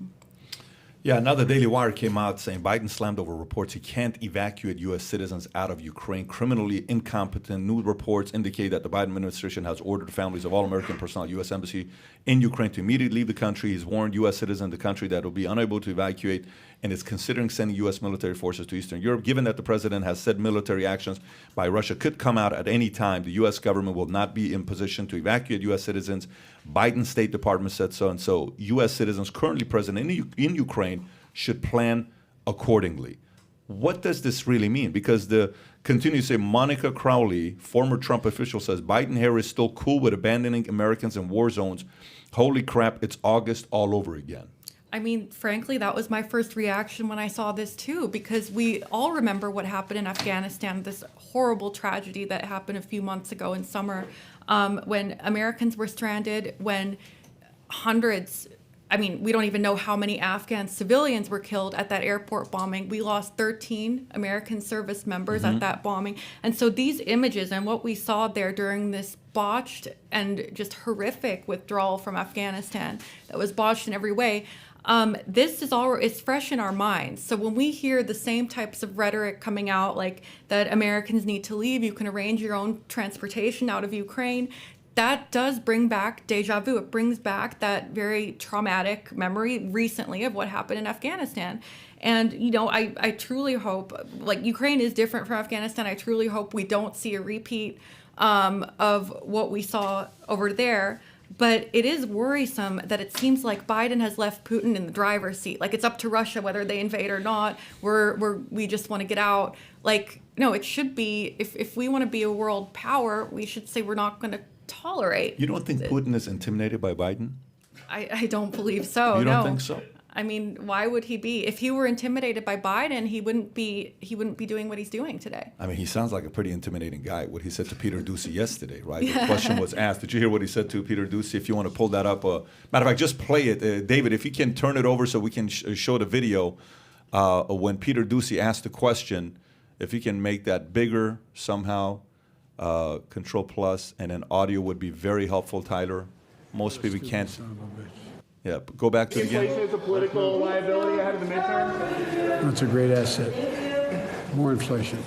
Yeah, now the Daily Wire came out saying Biden slammed over reports he can't evacuate U.S. citizens out of Ukraine. Criminally incompetent. New reports indicate that the Biden administration has ordered families of all American personnel at U.S. Embassy in Ukraine to immediately leave the country. He's warned U.S. citizens in the country that will be unable to evacuate and is considering sending U.S. military forces to Eastern Europe. Given that the president has said military actions by Russia could come out at any time, the U.S. government will not be in position to evacuate U.S. citizens. Biden's State Department said so, and so U.S. citizens currently present in Ukraine should plan accordingly. What does this really mean? Because the continue to say Monica Crowley, former Trump official, says Biden-Harris still cool with abandoning Americans in war zones. Holy crap, it's August all over again. Frankly, that was my first reaction when I saw this too, because we all remember what happened in Afghanistan, this horrible tragedy that happened a few months ago in summer, when Americans were stranded, when hundreds, we don't even know how many Afghan civilians were killed at that airport bombing. We lost 13 American service members at that bombing. And so these images and what we saw there during this botched and just horrific withdrawal from Afghanistan that was botched in every way, this is all, it's fresh in our minds. So when we hear the same types of rhetoric coming out, like that Americans need to leave, you can arrange your own transportation out of Ukraine, that does bring back deja vu. It brings back that very traumatic memory recently of what happened in Afghanistan. And, I truly hope, Ukraine is different from Afghanistan. I truly hope we don't see a repeat of what we saw over there. But it is worrisome that it seems like Biden has left Putin in the driver's seat. It's up to Russia whether they invade or not. We just want to get out. No, it should be, if we want to be a world power, we should say we're not going to tolerate. You don't think Putin is intimidated by Biden? I don't believe so. You don't think so? Why would he be? If he were intimidated by Biden, he wouldn't be doing what he's doing today. He sounds like a pretty intimidating guy. What he said to Peter Doocy yesterday, right? The question was asked. Did you hear what he said to Peter Doocy? If you want to pull that up, matter of fact, just play it, David. If you can turn it over so we can show the video when Peter Doocy asked the question. If you can make that bigger somehow, Control Plus, and then audio would be very helpful, Tyler. Most people can't. Yeah, go back to it again. Inflation is a political liability ahead of the midterm? That's a great asset. More inflation.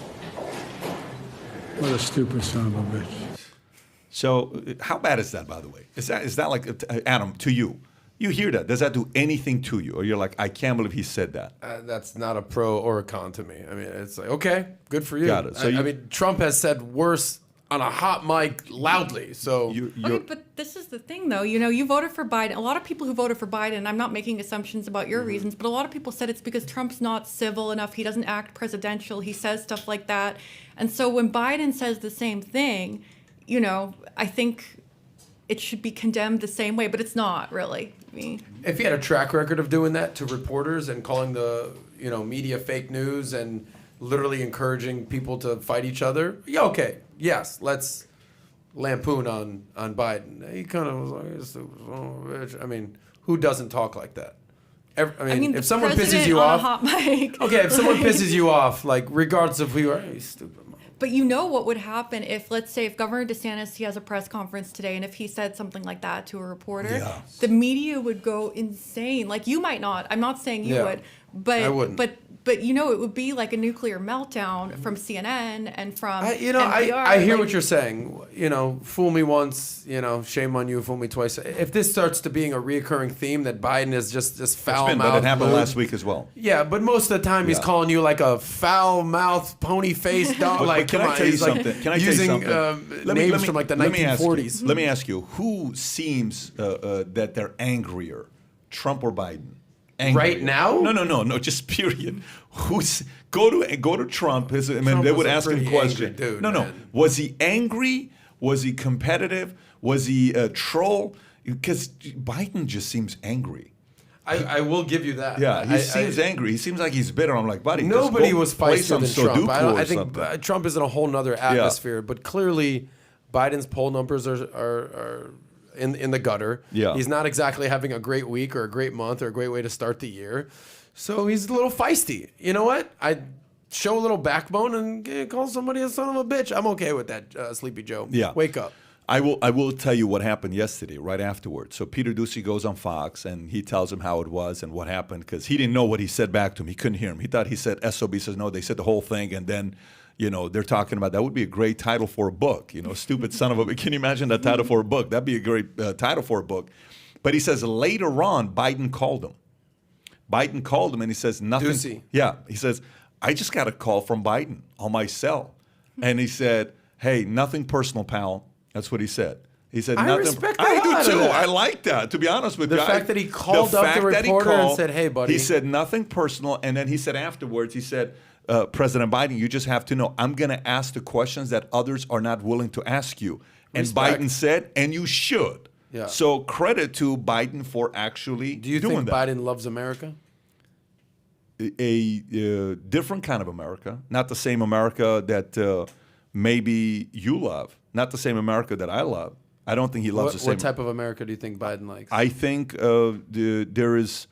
What a stupid son of a bitch. So how bad is that, by the way? Is that like, Adam, to you? You hear that. Does that do anything to you? Or you're like, I can't believe he said that. That's not a pro or a con to me. It's like, okay, good for you. Got it. So Trump has said worse on a hot mic loudly. So, but this is the thing, though. You voted for Biden. A lot of people who voted for Biden, I'm not making assumptions about your reasons, but a lot of people said it's because Trump's not civil enough. He doesn't act presidential. He says stuff like that. And so when Biden says the same thing, I think it should be condemned the same way, but it's not really. If he had a track record of doing that to reporters and calling the media fake news and literally encouraging people to fight each other, yeah, okay, yes, let's lampoon on Biden. He kind of was like, who doesn't talk like that? if someone pisses president you on off, a hot mic. okay, if someone pisses you off, like regardless of who you are, you stupid. But you know what would happen if, let's say, if Governor DeSantis, he has a press conference today, and if he said something like that to a reporter, the media would go insane. Like, you might not. I'm not saying you would, but I wouldn't. But you know, it would be like a nuclear meltdown from CNN and from NPR. I hear what you're saying. Fool me once, shame on you. Fool me twice. If this starts to being a reoccurring theme that Biden is just foul mouth, but it happened last week as well. Yeah, but most of the time he's calling you like a foul mouth, pony faced dog. Like, can I tell you something? Can I tell you something? Names from like the 1940s. Let me ask you, who seems that they're angrier, Trump or Biden? Angrier. Right now? No. Just period. Go to Trump? Trump they was would a ask him pretty questions. angry dude, No. man. Was he angry? Was he competitive? Was he a troll? Because Biden just seems angry. I will give you that. Yeah, he seems angry. He seems like he's bitter. I'm like, buddy, nobody just was play feistier some than Trump. Sudoku I or think something. Trump is in a whole nother atmosphere. But clearly, Biden's poll numbers are in the gutter. Yeah. He's not exactly having a great week or a great month or a great way to start the year. So he's a little feisty. You know what? I show a little backbone and call somebody a son of a bitch. I'm okay with that, Sleepy Joe. Yeah. Wake up. I will tell you what happened yesterday, right afterwards. So Peter Doocy goes on Fox, and he tells him how it was and what happened, because he didn't know what he said back to him. He couldn't hear him. He thought he said SOB. Says, no, they said the whole thing, and then, they're talking about that would be a great title for a book. Stupid son of a... Can you imagine that title for a book? That'd be a great title for a book. But he says later on, Biden called him. And he says nothing. Doocy. Yeah. He says, I just got a call from Biden on my cell. And he said, hey, nothing personal, pal. That's what he said. He said, I nothing. respect the I hell do out of too. that. I like that, to be honest with The you. fact that he called up the reporter and said, hey, buddy. He said nothing personal. And then he said afterwards, he said, President Biden, you just have to know, I'm going to ask the questions that others are not willing to ask you. And Respect. Biden said, and you should. Yeah. So credit to Biden for actually Do you doing think that. Biden loves America? A different kind of America, not the same America that maybe you love, not the same America that I love. I don't think he loves the same. What type of America do you think Biden likes? I think there is.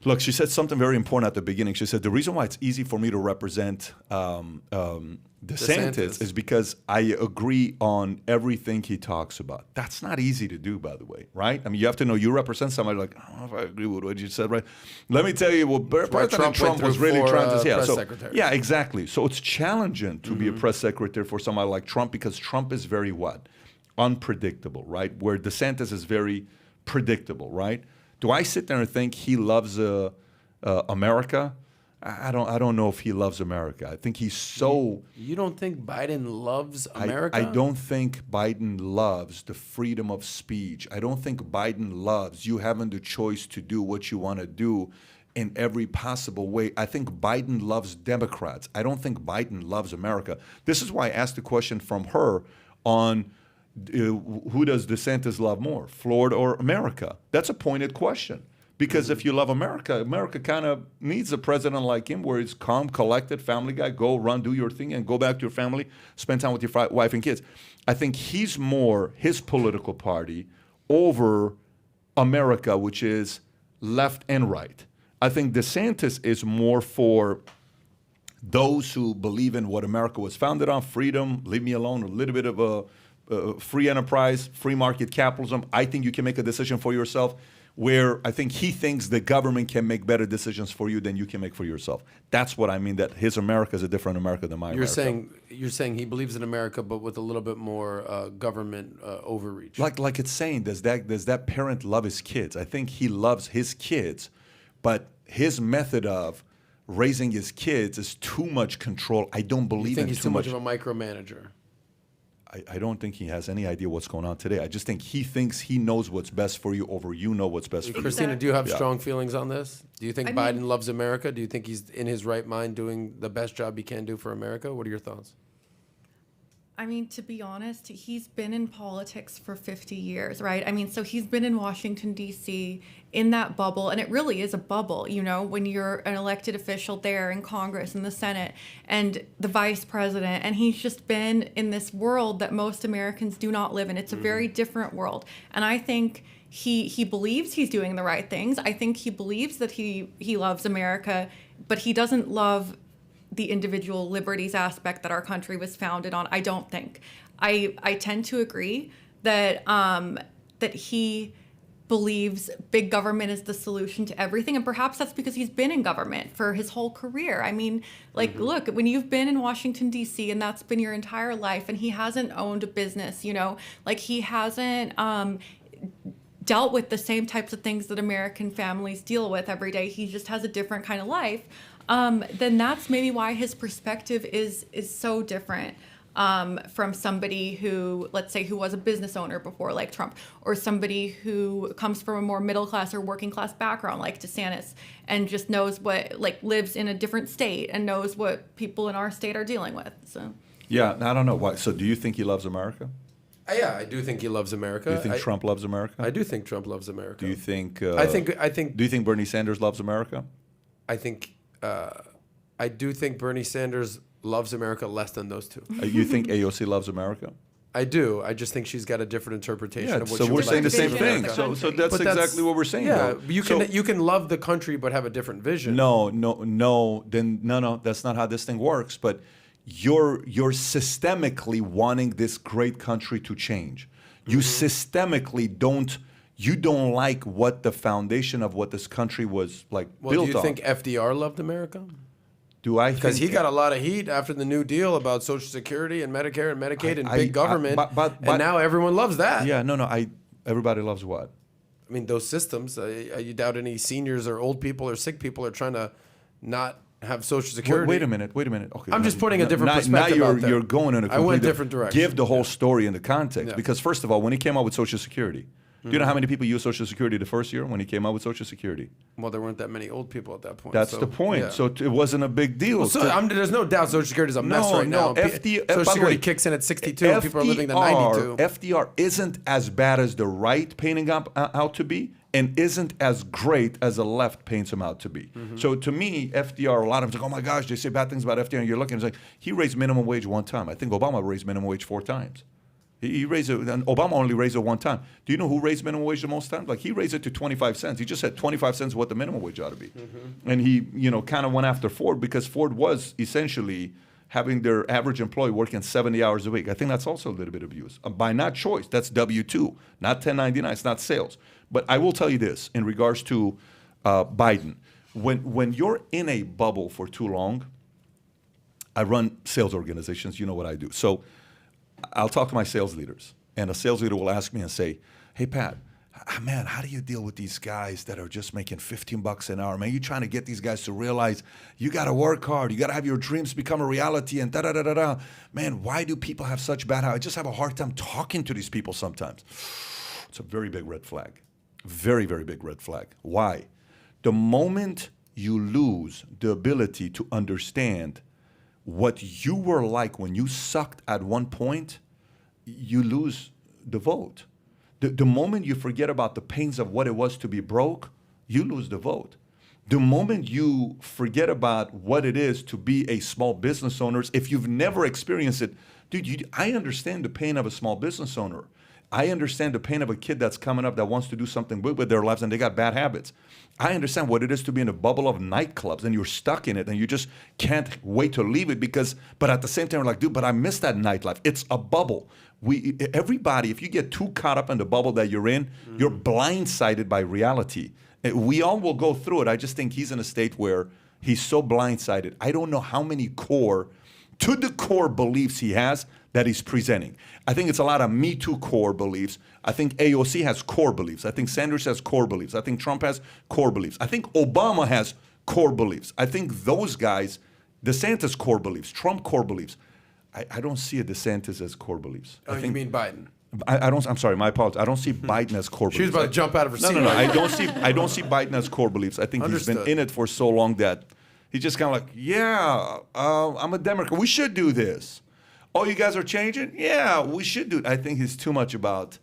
Look, she said something very important at the beginning. She said the reason why it's easy for me to represent DeSantis is because I agree on everything he talks about. That's not easy to do, by the way, right? I mean, you have to know you represent somebody like, I don't know if I agree with what you said, right? Let me tell you what President Trump was really trying to say. press secretaries. Yeah, exactly. So it's challenging to be a press secretary for somebody like Trump, because Trump is very what? Unpredictable, right? Where DeSantis is very predictable, right? Do I sit there and think he loves America? I don't know if he loves America. I think he's so... You don't think Biden loves America? I don't think Biden loves the freedom of speech. I don't think Biden loves you having the choice to do what you want to do in every possible way. I think Biden loves Democrats. I don't think Biden loves America. This is why I asked the question from her on... who does DeSantis love more, Florida or America? That's a pointed question. Because if you love America, America kind of needs a president like him where he's calm, collected, family guy, go run, do your thing, and go back to your family, spend time with your wife and kids. I think he's more his political party over America, which is left and right. I think DeSantis is more for those who believe in what America was founded on, freedom, leave me alone, a little bit of a free enterprise, free market capitalism. I think you can make a decision for yourself, where I think he thinks the government can make better decisions for you than you can make for yourself. That's what I mean, that his America is a different America than my America. You're saying he believes in America, but with a little bit more government overreach. Like it's saying, does that parent love his kids? I think he loves his kids, but his method of raising his kids is too much control. I don't believe you think in he's too much of a micromanager? I don't think he has any idea what's going on today. I just think he thinks he knows what's best for you over you know what's best for you. Christina, do you have strong feelings on this? Do you think Biden loves America? Do you think he's in his right mind doing the best job he can do for America? What are your thoughts? I mean, to be honest, he's been in politics for 50 years, right? I mean, so he's been in Washington, D.C., in that bubble, and it really is a bubble, you know, when you're an elected official there in Congress and the Senate and the vice president, and he's just been in this world that most Americans do not live in. It's a very different world. And I think he believes he's doing the right things. I think he believes that he loves America, but he doesn't love the individual liberties aspect that our country was founded on. I don't think. I tend to agree that that he believes big government is the solution to everything, and perhaps that's because he's been in government for his whole career. I mean, like, look, when you've been in Washington, D.C., and that's been your entire life, and he hasn't owned a business, you know, like he hasn't dealt with the same types of things that American families deal with every day. He just has a different kind of life. Then that's maybe why his perspective is so different from somebody who, let's say, who was a business owner before, like Trump, or somebody who comes from a more middle class or working class background, like DeSantis, and just knows what, like, lives in a different state and knows what people in our state are dealing with. So. Yeah, I don't know why. So, do you think he loves America? Yeah, I do think he loves America. Do you think Trump loves America? I do think Trump loves America. Do you think? I think. Do you think Bernie Sanders loves America? I think. I do think Bernie Sanders loves America less than those two. You think AOC loves America? I do. I just think she's got a different interpretation of what so she we're would saying like the to same see in thing. America. So that's But exactly what we're saying. Yeah, though. you can love the country but have a different vision. No. Then no. That's not how this thing works. But you're systemically wanting this great country to change. You systemically don't like what the foundation of what this country was like Well, built do you on. think FDR loved America? Do I? Because think he got a lot of heat after the New Deal about Social Security and Medicare and Medicaid and I- big government, but- and now everyone loves that. Yeah, no. Everybody loves what? I mean, those systems. You doubt any seniors or old people or sick people are trying to not have Social Security. Wait a minute. Okay, I'm just putting a different perspective Now out there. you're going in a I went complete different direction. Give the whole story in the context. Yeah. Because first of all, when he came out with Social Security, do you know how many people used Social Security the first year when he came out with Social Security? Well, there weren't that many old people at that point. That's so, the point. yeah. So it wasn't a big deal. Well, there's no doubt Social Security is a mess No, right no, now. FD Social by the Security way, kicks in at 62 and people are living to 92. FDR isn't as bad as the right painting out to be, and isn't as great as the left paints him out to be. So to me, FDR, a lot of them say, oh my gosh, they say bad things about FDR, and you're looking, it's like, he raised minimum wage one time. I think Obama raised minimum wage 4 times. He raised it, and Obama only raised it one time. Do you know who raised minimum wage the most times? Like, he raised it to 25 cents. He just said 25 cents is what the minimum wage ought to be. And he, kind of went after Ford because Ford was essentially having their average employee working 70 hours a week. I think that's also a little bit of abuse. By not choice, that's W-2, not 1099, it's not sales. But I will tell you this, in regards to Biden, when you're in a bubble for too long, I run sales organizations, you know what I do. So I'll talk to my sales leaders, and a sales leader will ask me and say, hey, Pat, man, how do you deal with these guys that are just making $15 an hour? Man, you're trying to get these guys to realize you got to work hard. You got to have your dreams become a reality and da-da-da-da-da. Man, why do people have such bad habits? I just have a hard time talking to these people sometimes. It's a very big red flag. Very, very big red flag. Why? The moment you lose the ability to understand what you were like when you sucked at one point, you lose the vote. The moment you forget about the pains of what it was to be broke, you lose the vote. The moment you forget about what it is to be a small business owner, if you've never experienced it, dude, I understand the pain of a small business owner. I understand the pain of a kid that's coming up that wants to do something good with their lives and they got bad habits. I understand what it is to be in a bubble of nightclubs and you're stuck in it and you just can't wait to leave it but at the same time, we're like, dude, but I miss that nightlife. It's a bubble. Everybody, if you get too caught up in the bubble that you're in, you're blindsided by reality. We all will go through it. I just think he's in a state where he's so blindsided. I don't know how many to the core beliefs he has that he's presenting. I think it's a lot of Me Too core beliefs. I think AOC has core beliefs. I think Sanders has core beliefs. I think Trump has core beliefs. I think Obama has core beliefs. I think those guys, DeSantis core beliefs, Trump core beliefs. I don't see a DeSantis as core beliefs. Oh, you mean Biden? I don't. I'm sorry, my apologies. I don't see Biden as core beliefs. She was about to jump out of her seat. No. I don't see Biden as core beliefs. I think Understood. he's been in it for so long that he's just kind of like, I'm a Democrat. We should do this. Oh, you guys are changing? Yeah, we should do it. I think he's too much about,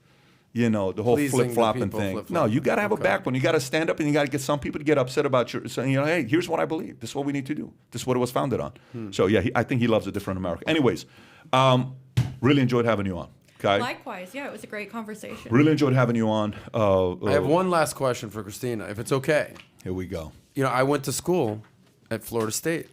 the whole Pleasing the flip-flopping people, thing. flip-flopping. No, you got to have a Okay. backbone. You got to stand up and you got to get some people to get upset about your, saying, hey, here's what I believe. This is what we need to do. This is what it was founded on. So, yeah, I think he loves a different America. Anyways, really enjoyed having you on. Okay. Likewise, yeah, it was a great conversation. Really enjoyed having you on. I have one last question for Christina, if it's okay. Here we go. I went to school at Florida State.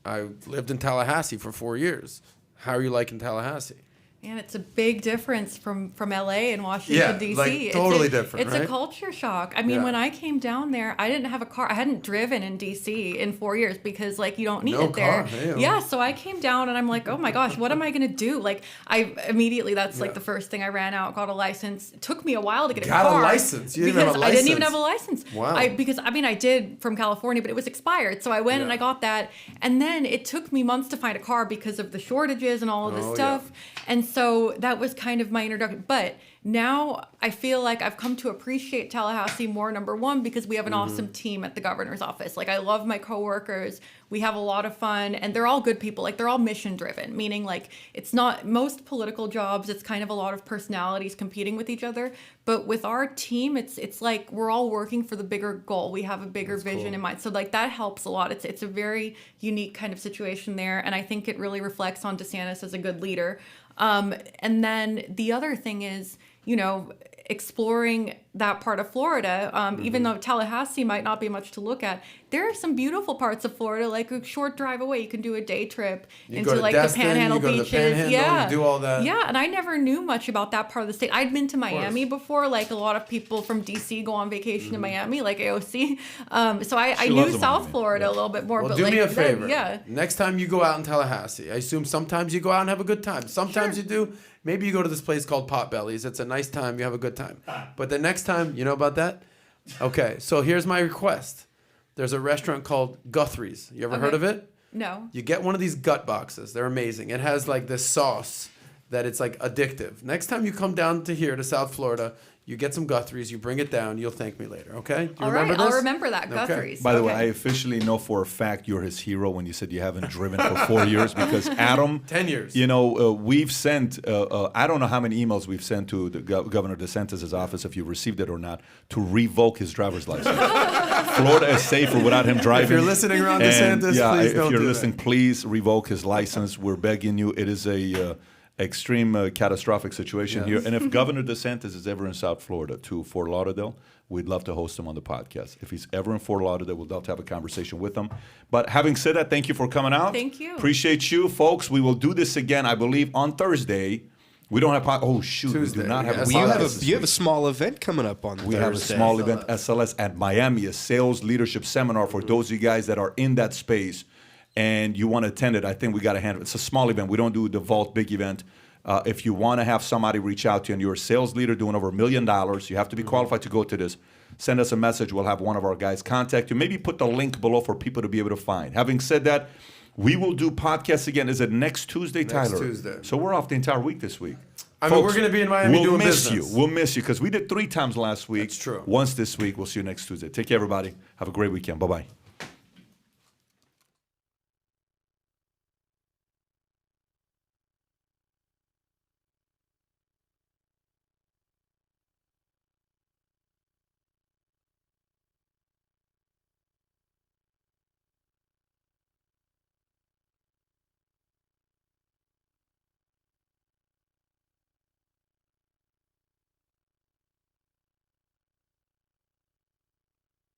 I lived in Tallahassee for 4 years. How are you liking Tallahassee? And it's a big difference from LA and Washington, D.C. like totally different, It's right? a culture shock. I mean, Yeah. when I came down there, I didn't have a car. I hadn't driven in D.C. in 4 years because, you don't need No it there. car, hey, Yeah, so I came down and I'm like, oh my gosh, what am I going to do? I immediately, that's Yeah. the first thing I ran out, got a license. It took me a while to get Got a a car. license? You didn't even because have a I didn't even license? have a license. Wow. Because I did from California, but it was expired. So I went and Yeah. I got that. And then it took me months to find a car because of the shortages and all of this Oh, yeah. stuff. And so that was kind of my introduction. But now I feel like I've come to appreciate Tallahassee more, number one, because we have an awesome team at the governor's office. I love my coworkers. We have a lot of fun, and they're all good people. They're all mission driven, meaning it's not most political jobs. It's kind of a lot of personalities competing with each other. But with our team, it's like we're all working for the bigger goal. We have a bigger vision in mind. So that helps a lot. It's a very unique kind of situation there. And I think it really reflects on DeSantis as a good leader. And then the other thing is, exploring that part of Florida, even though Tallahassee might not be much to look at, there are some beautiful parts of Florida, a short drive away. You can do a day trip into go to the Destin, Panhandle you go to the beaches. Panhandle, yeah, you do all that. Yeah, and I never knew much about that part of the state. I'd been to Miami before. A lot of people from DC go on vacation to Miami, like AOC. So I knew loves South Miami. Florida a little bit more. Well, but do me a then- favor. yeah. Next time you go out in Tallahassee, I assume sometimes you go out and have a good time. Sometimes you do. Maybe you go to this place called Potbelly's. It's a nice time. You have a good time. But the next time, you know about that? Okay, so here's my request. There's a restaurant called Guthrie's. You ever heard of it? No. You get one of these gut boxes. They're amazing. It has this sauce that it's addictive. Next time you come down to here to South Florida, you get some Guthrie's, you bring it down, you'll thank me later, okay? Do you All remember right, this? I'll remember that, Okay. Guthrie's. By the way, I Okay. officially know for a fact you're his hero when you said you haven't driven for 4 years because Adam, 10 years. We've sent, I don't know how many emails we've sent to the Governor DeSantis' office, if you received it or not, to revoke his driver's license. Florida is safer without him driving. If you're listening, Ron And, DeSantis, yeah, please if don't you're do listening, that. please revoke his license. We're begging you. It is a extreme catastrophic situation here. And if Governor DeSantis is ever in South Florida to Fort Lauderdale, we'd love to host him on the podcast. If he's ever in Fort Lauderdale, we'd love to have a conversation with him. But having said that, thank you for coming out. Thank you. Appreciate you, folks. We will do this again, I believe, on Thursday. We don't have oh shoot, Tuesday. we do not have Yeah, a so You podcast have this you have a week. small event coming up on We Thursday. have a small event, SLS, at Miami, a sales leadership seminar for those of you guys that are in that space and you want to attend it. I think we got to handle it. It's a small event. We don't do the Vault big event. If you want to have somebody reach out to you and you're a sales leader doing over $1 million, you have to be qualified to go to this. Send us a message. We'll have one of our guys contact you. Maybe put the link below for people to be able to find. Having said that, we will do podcasts again. Is it next Tuesday, Tyler? Tuesday. So we're off the entire week this week. I mean, we're gonna be in Miami we'll doing miss business. you. We'll miss you because we did 3 times last week. That's true. Once this week. We'll see you next Tuesday. Take care, everybody. Have a great weekend. Bye-bye.